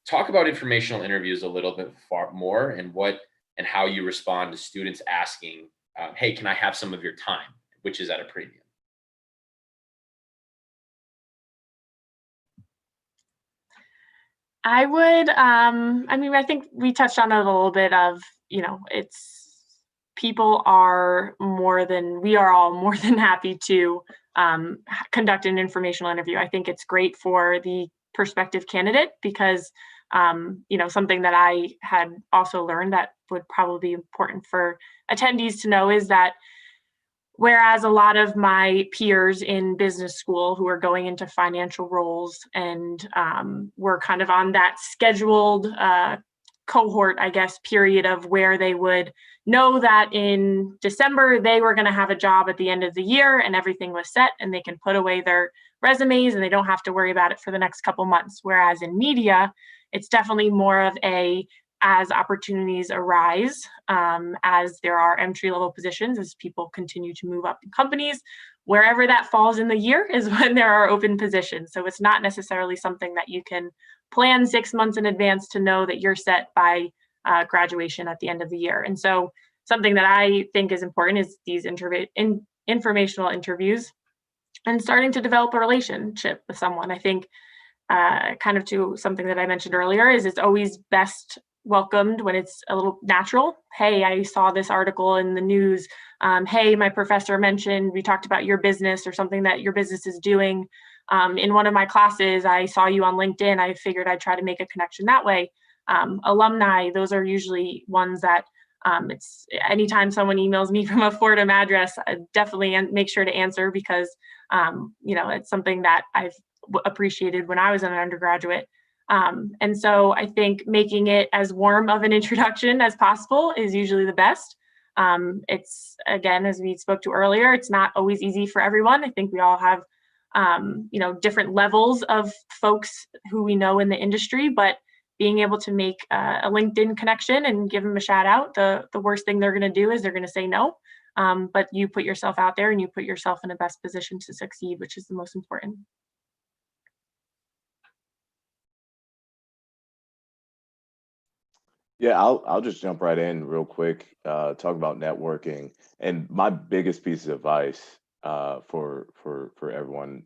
Speaker 1: talk about informational interviews a little bit far more, and how you respond to students asking, hey, can I have some of your time, which is at a premium?
Speaker 3: I would, I mean, I think we touched on it a little bit of, people are we are all more than happy to conduct an informational interview. I think it's great for the prospective candidate because, something that I had also learned that would probably be important for attendees to know is that whereas a lot of my peers in business school who are going into financial roles and were kind of on that scheduled cohort, I guess, period of where they would know that in December they were going to have a job at the end of the year and everything was set and they can put away their resumes and they don't have to worry about it for the next couple months. Whereas in media, it's definitely more of as opportunities arise, as there are entry-level positions, as people continue to move up in companies, wherever that falls in the year is when there are open positions. So it's not necessarily something that you can plan 6 months in advance to know that you're set by graduation at the end of the year. And so something that I think is important is these informational interviews and starting to develop a relationship with someone. I think kind of to something that I mentioned earlier is it's always best welcomed when it's a little natural. Hey, I saw this article in the news. Hey, my professor mentioned, we talked about your business or something that your business is doing. In one of my classes, I saw you on LinkedIn. I figured I'd try to make a connection that way. Alumni, those are usually ones that it's anytime someone emails me from a Fordham address, I definitely make sure to answer because, it's something that I've appreciated when I was an undergraduate. And so I think making it as warm of an introduction as possible is usually the best. It's, again, as we spoke to earlier, it's not always easy for everyone. I think we all have, different levels of folks who we know in the industry, but being able to make a LinkedIn connection and give them a shout out, the worst thing they're going to do is they're going to say no. But you put yourself out there and you put yourself in the best position to succeed, which is the most important.
Speaker 2: Yeah, I'll just jump right in real quick, talk about networking. And my biggest piece of advice for everyone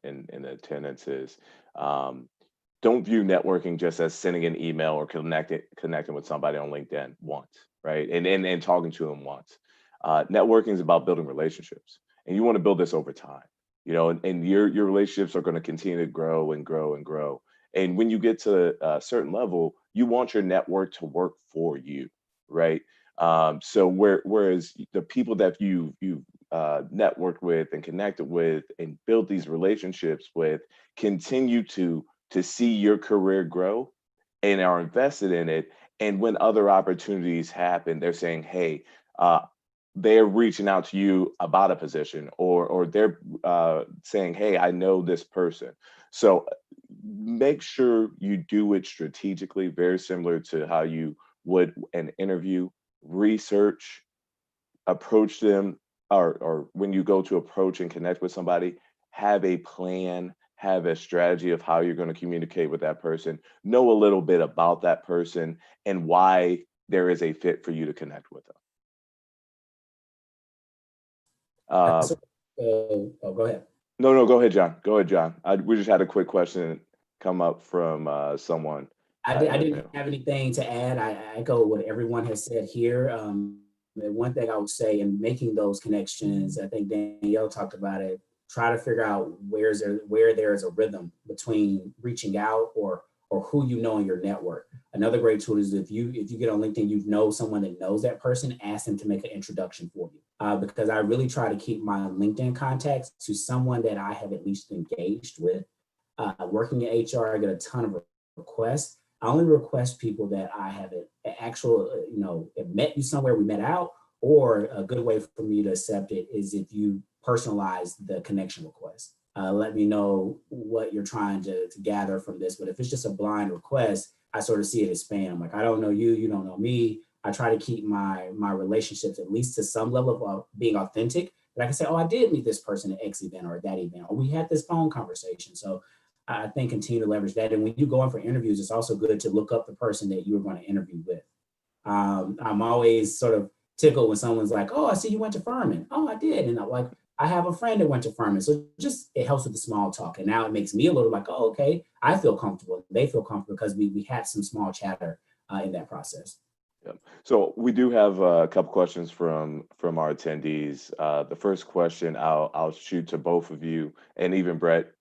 Speaker 2: in attendance is don't view networking just as sending an email or connecting with somebody on LinkedIn once, right? And talking to them once. Networking is about building relationships, and you want to build this over time, and your relationships are going to continue to grow and grow and grow. And when you get to a certain level, you want your network to work for you, right? So whereas the people that you networked with and connected with and build these relationships with continue to see your career grow and are invested in it. And when other opportunities happen, they're saying, hey, they're reaching out to you about a position, or they're saying, hey, I know this person. So make sure you do it strategically, very similar to how you would an interview. Research, approach them, or when you go to approach and connect with somebody, have a plan, have a strategy of how you're going to communicate with that person, know a little bit about that person and why there is a fit for you to connect with them.
Speaker 4: Go ahead.
Speaker 2: No, go ahead, John. Go ahead, John. We just had a quick question come up from someone.
Speaker 4: I didn't have anything to add. I echo what everyone has said here. The one thing I would say in making those connections, I think Danielle talked about it, try to figure out where there's a rhythm between reaching out or who you know in your network. Another great tool is if you get on LinkedIn, you know someone that knows that person, ask them to make an introduction for you. Because I really try to keep my LinkedIn contacts to someone that I have at least engaged with. Working in HR, I get a ton of requests. I only request people that I have an actual, met you somewhere, we met out, or a good way for me to accept it is if you personalize the connection request. Let me know what you're trying to gather from this. But if it's just a blind request, I sort of see it as spam. Like, I don't know you, you don't know me. I try to keep my relationships at least to some level of being authentic. But I can say, oh, I did meet this person at X event or that event, or we had this phone conversation. So I think continue to leverage that. And when you go in for interviews, it's also good to look up the person that you were going to interview with. I'm always sort of tickled when someone's like, oh, I see you went to Furman. Oh, I did. And I'm like, I have a friend that went to Furman. So it helps with the small talk. And now it makes me a little like, oh, okay, I feel comfortable. They feel comfortable because we had some small chatter in that process.
Speaker 2: Yep. So we do have a couple questions from our attendees. The first question I'll shoot to both of you, and even Brett,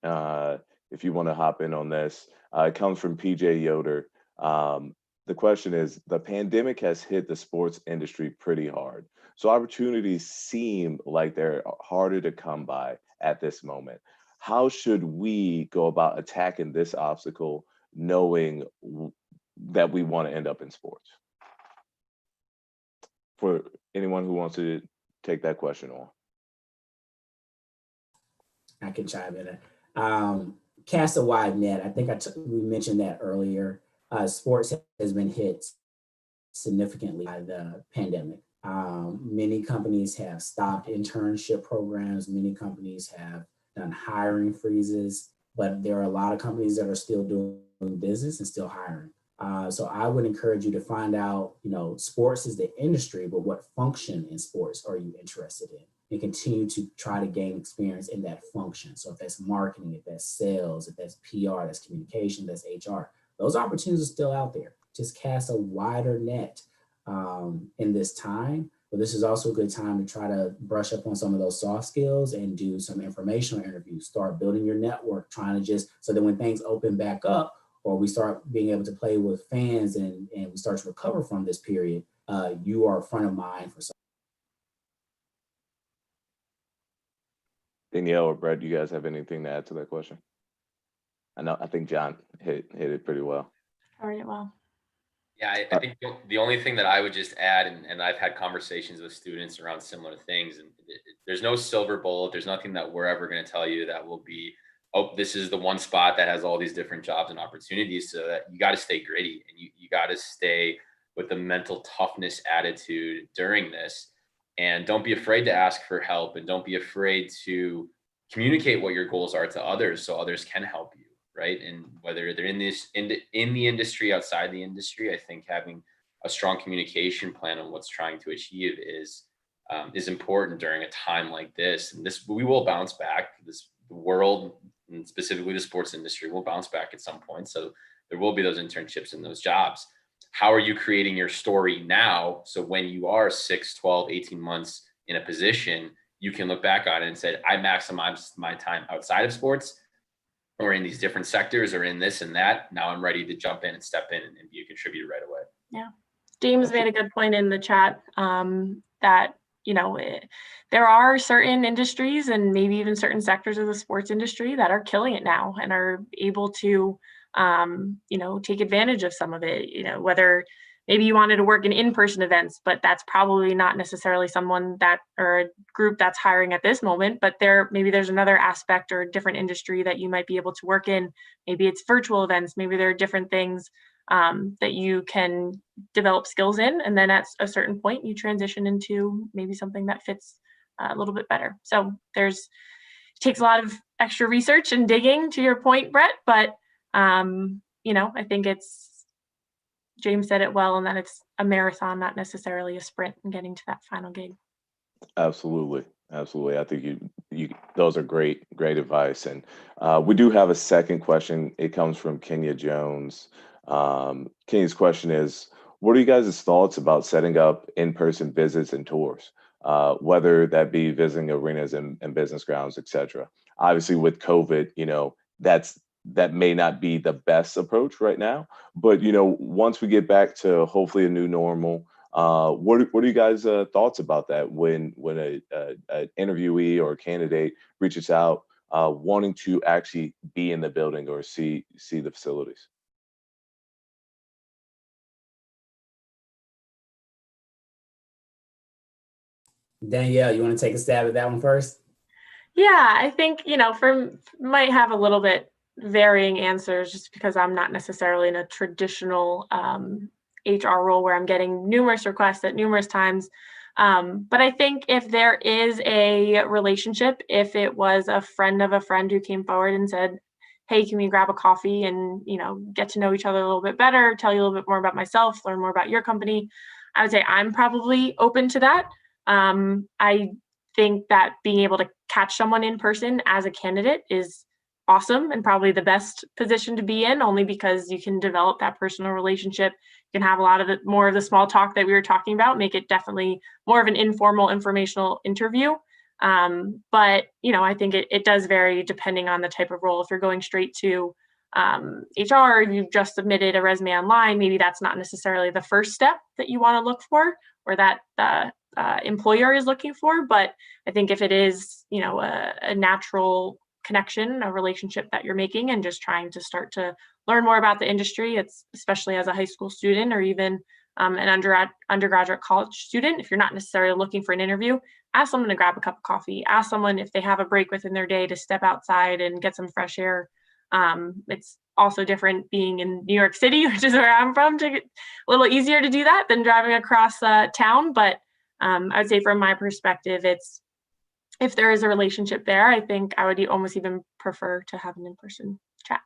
Speaker 2: if you want to hop in on this. It comes from PJ Yoder. The question is, the pandemic has hit the sports industry pretty hard. So opportunities seem like they're harder to come by at this moment. How should we go about attacking this obstacle, knowing that we want to end up in sports? For anyone who wants to take that question on.
Speaker 4: I can chime in. Cast a wide net. I think we mentioned that earlier. Sports has been hit significantly by the pandemic. Many companies have stopped internship programs. Many companies have done hiring freezes, but there are a lot of companies that are still doing business and still hiring. So I would encourage you to find out, sports is the industry, but what function in sports are you interested in? And continue to try to gain experience in that function. So if that's marketing, if that's sales, if that's PR, that's communication, that's HR, those opportunities are still out there. Just cast a wider net in this time. But this is also a good time to try to brush up on some of those soft skills and do some informational interviews, start building your network, trying to so that when things open back up, or we start being able to play with fans and we start to recover from this period, you are front of mind for some.
Speaker 2: Danielle or Brett, do you guys have anything to add to that question? I think John hit it pretty well.
Speaker 3: Very well.
Speaker 1: Yeah, I think the only thing that I would just add, and I've had conversations with students around similar things, and there's no silver bullet. There's nothing that we're ever going to tell you that will be, oh, this is the one spot that has all these different jobs and opportunities. So that you got to stay gritty, and you got to stay with the mental toughness attitude during this. And don't be afraid to ask for help, and don't be afraid to communicate what your goals are to others so others can help you, right? And whether they're in the industry, outside the industry, I think having a strong communication plan on what's trying to achieve is important during a time like this. And we will bounce back. The world, and specifically the sports industry, will bounce back at some point. So there will be those internships and those jobs. How are you creating your story now? So when you are 6, 12, 18 months in a position, you can look back on it and say, I maximized my time outside of sports or in these different sectors or in this and that. Now I'm ready to jump in and step in and be a contributor right away.
Speaker 3: Yeah. James made a good point in the chat that, there are certain industries and maybe even certain sectors of the sports industry that are killing it now and are able to take advantage of some of it, whether maybe you wanted to work in in-person events, but that's probably not necessarily someone or a group that's hiring at this moment, but maybe there's another aspect or a different industry that you might be able to work in. Maybe it's virtual events. Maybe there are different things that you can develop skills in. And then at a certain point, you transition into maybe something that fits a little bit better. So it takes a lot of extra research and digging, to your point, Brett. But, I think James said it well, and that it's a marathon, not necessarily a sprint, and getting to that final gig.
Speaker 2: Absolutely. Absolutely. I think those are great advice. And we do have a second question. It comes from Kenya Jones. Kenya's question is, what are you guys' thoughts about setting up in-person visits and tours, whether that be visiting arenas and business grounds, et cetera? Obviously, with COVID, that may not be the best approach right now. But, once we get back to hopefully a new normal, what are you guys' thoughts about that when an interviewee or a candidate reaches out wanting to actually be in the building or see the facilities?
Speaker 4: Danielle, you want to take a stab at that one first?
Speaker 3: Yeah, I think, might have a little bit varying answers just because I'm not necessarily in a traditional HR role where I'm getting numerous requests at numerous times. But I think if there is a relationship, if it was a friend of a friend who came forward and said, hey, can we grab a coffee and, get to know each other a little bit better, tell you a little bit more about myself, learn more about your company, I would say I'm probably open to that. I think that being able to catch someone in person as a candidate is awesome and probably the best position to be in, only because you can develop that personal relationship. You can have a lot of more of the small talk that we were talking about, make it definitely more of an informal, informational interview. But, I think it does vary depending on the type of role. If you're going straight to HR, you've just submitted a resume online, maybe that's not necessarily the first step that you want to look for or that employer is looking for. But I think if it is, a natural connection, a relationship that you're making and just trying to start to learn more about the industry, it's especially as a high school student or even an undergraduate college student, if you're not necessarily looking for an interview, ask someone to grab a cup of coffee, ask someone if they have a break within their day to step outside and get some fresh air. It's also different being in New York City, which is where I'm from, a little easier to do that than driving across town. But I would say from my perspective, if there is a relationship there, I think I would almost even prefer to have an in-person chat.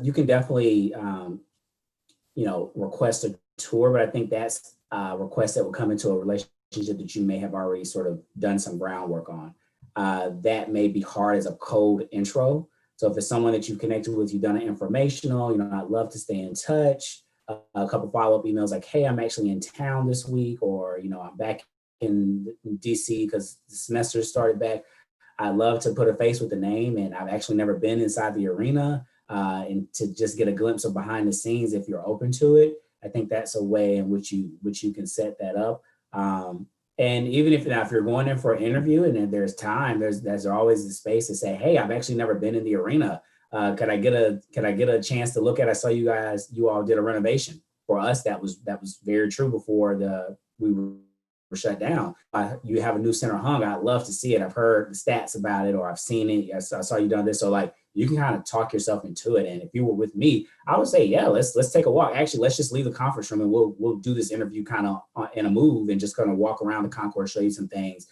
Speaker 4: You can definitely, request a tour, but I think that's a request that will come into a relationship that you may have already sort of done some groundwork on. That may be hard as a cold intro. So if it's someone that you've connected with, you've done an informational, I'd love to stay in touch. A couple follow-up emails like, hey, I'm actually in town this week, or, I'm back in DC because the semester started back. I love to put a face with the name, and I've actually never been inside the arena, and to just get a glimpse of behind the scenes if you're open to it. I think that's a way in which you can set that up. And even if you're going in for an interview and then there's time, there's always the space to say, hey, I've actually never been in the arena. Could I get a chance to look at? I saw you all did a renovation. For us, that was very true before we were shut down. You have a new center hung. I'd love to see it. I've heard the stats about it, or I've seen it. I saw you done this. So you can kind of talk yourself into it. And if you were with me, I would say, yeah, let's take a walk. Actually, let's just leave the conference room and we'll do this interview kind of in a move and just kind of walk around the concourse, show you some things.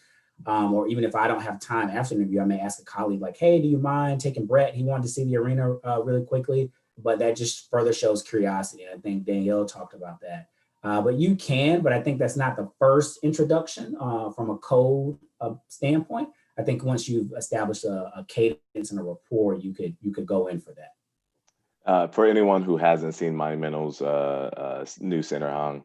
Speaker 4: Or even if I don't have time after the interview, I may ask a colleague like, hey, do you mind taking Brett? He wanted to see the arena really quickly, but that just further shows curiosity. I think Danielle talked about that. But you can, but I think that's not the first introduction from a code standpoint. I think once you've established a cadence and a rapport, you could go in for that.
Speaker 2: For anyone who hasn't seen Monumental's new center hung,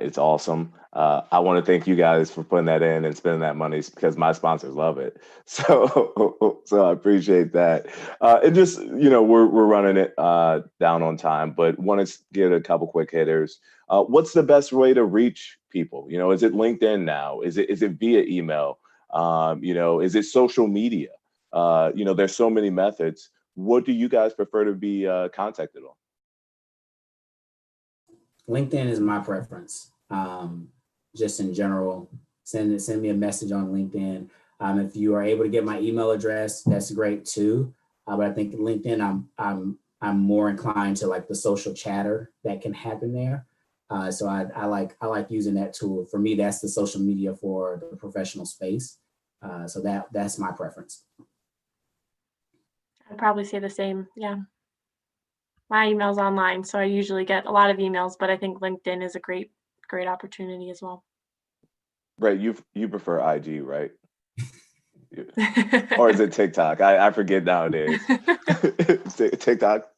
Speaker 2: it's awesome. I want to thank you guys for putting that in and spending that money because my sponsors love it. So I appreciate that. And just, we're running it down on time, but want to get a couple quick hitters. What's the best way to reach people? Is it LinkedIn now? Is it via email? Is it social media? There's so many methods. What do you guys prefer to be contacted on?
Speaker 4: LinkedIn is my preference. Just in general, send me a message on LinkedIn. If you are able to get my email address, that's great too. But I think LinkedIn, I'm more inclined to like the social chatter that can happen there. So I like using that tool. For me, that's the social media for the professional space. So that's my preference.
Speaker 3: I'd probably say the same. Yeah. My email's online, so I usually get a lot of emails, but I think LinkedIn is a great opportunity as well.
Speaker 2: Right, you prefer IG, right? Or is it TikTok? I forget nowadays. TikTok.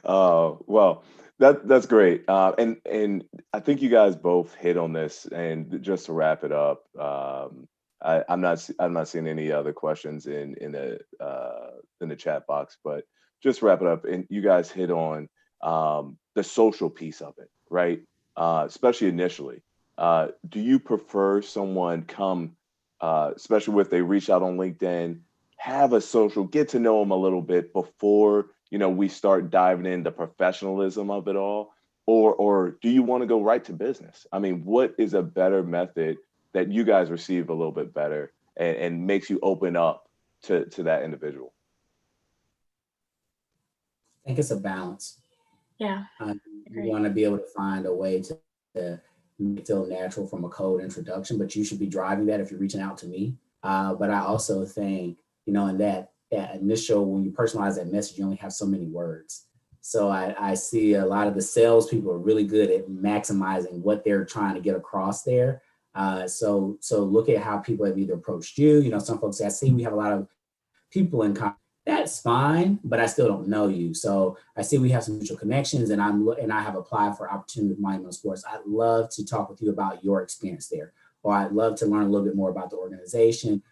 Speaker 2: Well, that's great. And I think you guys both hit on this. And just to wrap it up, I'm not seeing any other questions in the chat box, but just to wrap it up. And you guys hit on the social piece of it, right? Especially initially. Do you prefer someone come, especially if they reach out on LinkedIn, have a social, get to know them a little bit before, we start diving into professionalism of it all? Or do you want to go right to business? I mean, what is a better method that you guys receive a little bit better and makes you open up to that individual?
Speaker 4: I think it's a balance.
Speaker 3: Yeah.
Speaker 4: You want to be able to find a way to make it feel natural from a cold introduction, but you should be driving that if you're reaching out to me. But I also think, in that initial, when you personalize that message, you only have so many words. So I see a lot of the salespeople are really good at maximizing what they're trying to get across there. So look at how people have either approached you. Some folks say, I see we have a lot of people in common. That's fine, but I still don't know you. So I see we have some mutual connections, and I have applied for opportunity with Miami Middle Sports. I'd love to talk with you about your experience there, or I'd love to learn a little bit more about the organization.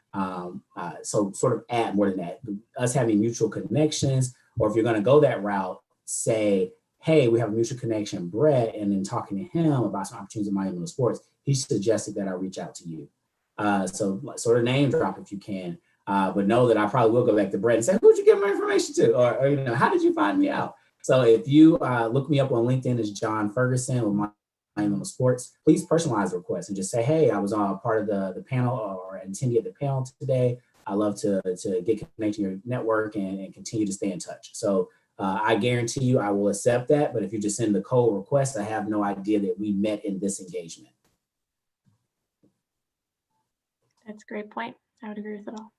Speaker 4: So sort of add more than that, us having mutual connections, or if you're going to go that route, say, hey, we have a mutual connection, Brett, and then talking to him about some opportunities in Miami Middle Sports, he suggested that I reach out to you. So sort of name drop if you can. But know that I probably will go back to Brett and say, who'd you give my information to? Or how did you find me out? So if you look me up on LinkedIn as John Ferguson with Miami Middle Sports, please personalize the request and just say, hey, I was part of the panel or attendee at the panel today. I love to get connected to your network and continue to stay in touch. So I guarantee you I will accept that. But if you just send the cold request, I have no idea that we met in this engagement.
Speaker 3: That's a great point. I would agree with it all.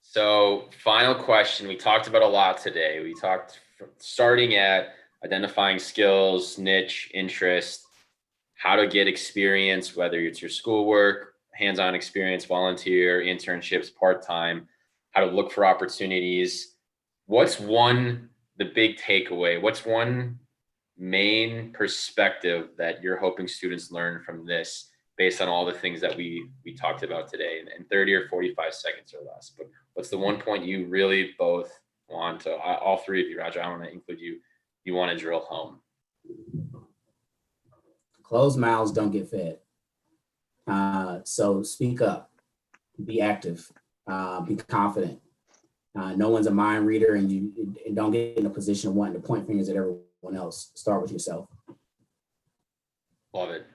Speaker 1: So final question, we talked about a lot today. We talked starting at identifying skills, niche, interest, how to get experience, whether it's your schoolwork, hands-on experience, volunteer, internships, part-time, how to look for opportunities. What's the big takeaway? What's one main perspective that you're hoping students learn from this based on all the things that we talked about today in 30 or 45 seconds or less? But what's the one point you really both want to, all three of you, Roger, I want to include you want to drill home?
Speaker 4: Closed mouths don't get fed. So speak up, be active, be confident. No one's a mind reader, and don't get in a position of wanting to point fingers at everyone else. Start with yourself.
Speaker 1: Love it.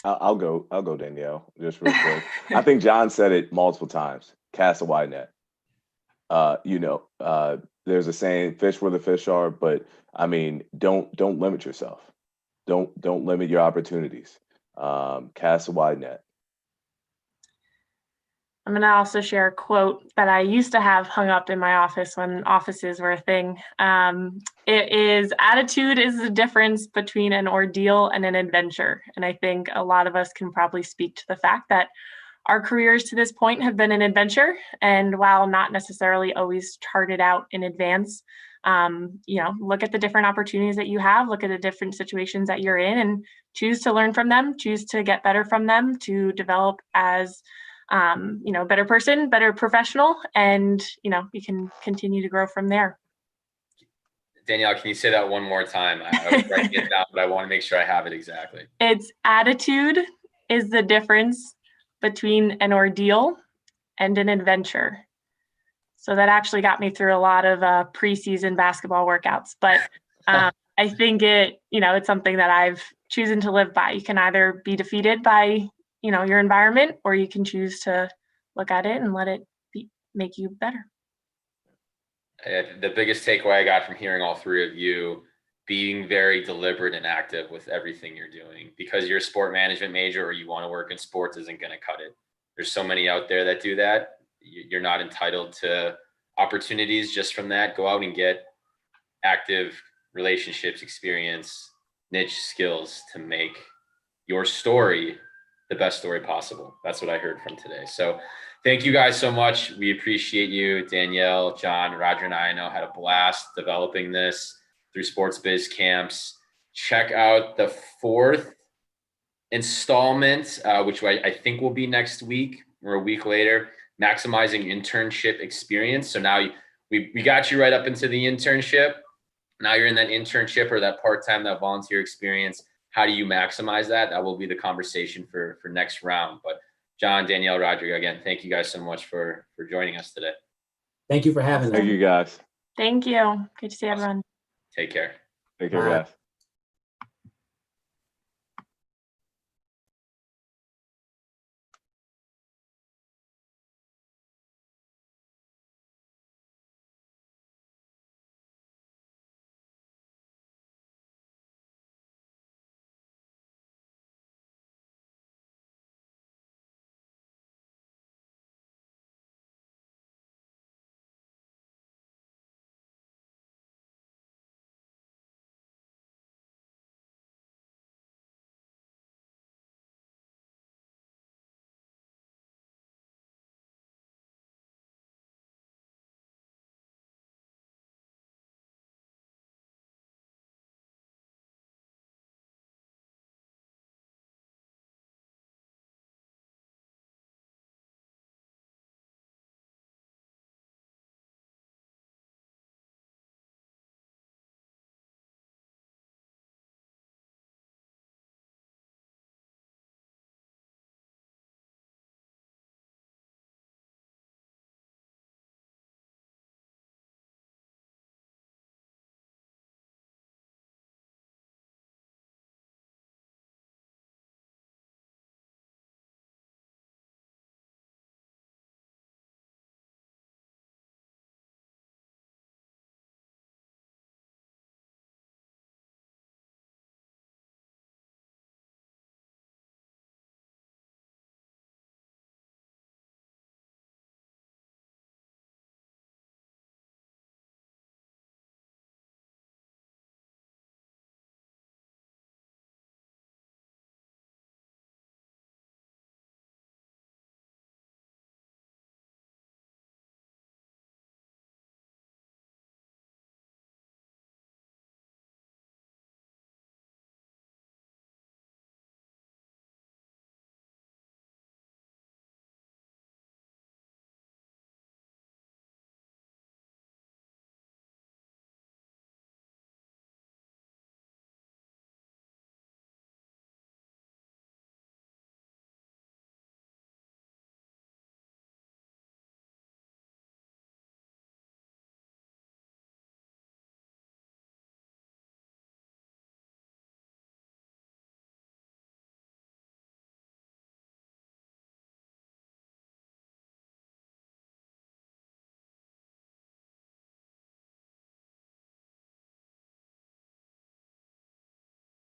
Speaker 2: I'll go, Danielle, just real quick. I think John said it multiple times. Cast a wide net. There's a saying, fish where the fish are, but I mean, don't limit yourself. Don't limit your opportunities. Cast a wide net.
Speaker 3: I'm going to also share a quote that I used to have hung up in my office when offices were a thing. It is, attitude is the difference between an ordeal and an adventure. And I think a lot of us can probably speak to the fact that our careers to this point have been an adventure. And while not necessarily always charted out in advance, look at the different opportunities that you have, look at the different situations that you're in, and choose to learn from them, choose to get better from them, to develop as better person, better professional, and, we can continue to grow from there.
Speaker 1: Danielle, can you say that one more time? I was writing it down, but I want to make sure I have it exactly.
Speaker 3: It's attitude is the difference between an ordeal and an adventure. So that actually got me through a lot of preseason basketball workouts, but I think it's something that I've chosen to live by. You can either be defeated by your environment, or you can choose to look at it and let it make you better.
Speaker 1: The biggest takeaway I got from hearing all three of you, being very deliberate and active with everything you're doing, because you're a sport management major or you want to work in sports isn't going to cut it. There's so many out there that do that. You're not entitled to opportunities just from that. Go out and get active relationships, experience, niche skills to make your story the best story possible. That's what I heard from today. So thank you guys so much. We appreciate you. Danielle, John, Roger, and I know had a blast developing this through Sports Biz Camps. Check out the 4th installment, which I think will be next week or a week later, maximizing internship experience. So now we got you right up into the internship. Now you're in that internship or that part-time, that volunteer experience. How do you maximize that? That will be the conversation for next round. But John, Danielle, Roger, again, thank you guys so much for joining us today.
Speaker 4: Thank you for having us.
Speaker 2: Thank you, guys.
Speaker 3: Thank you. Good to see everyone.
Speaker 1: Take care.
Speaker 2: Take care, guys.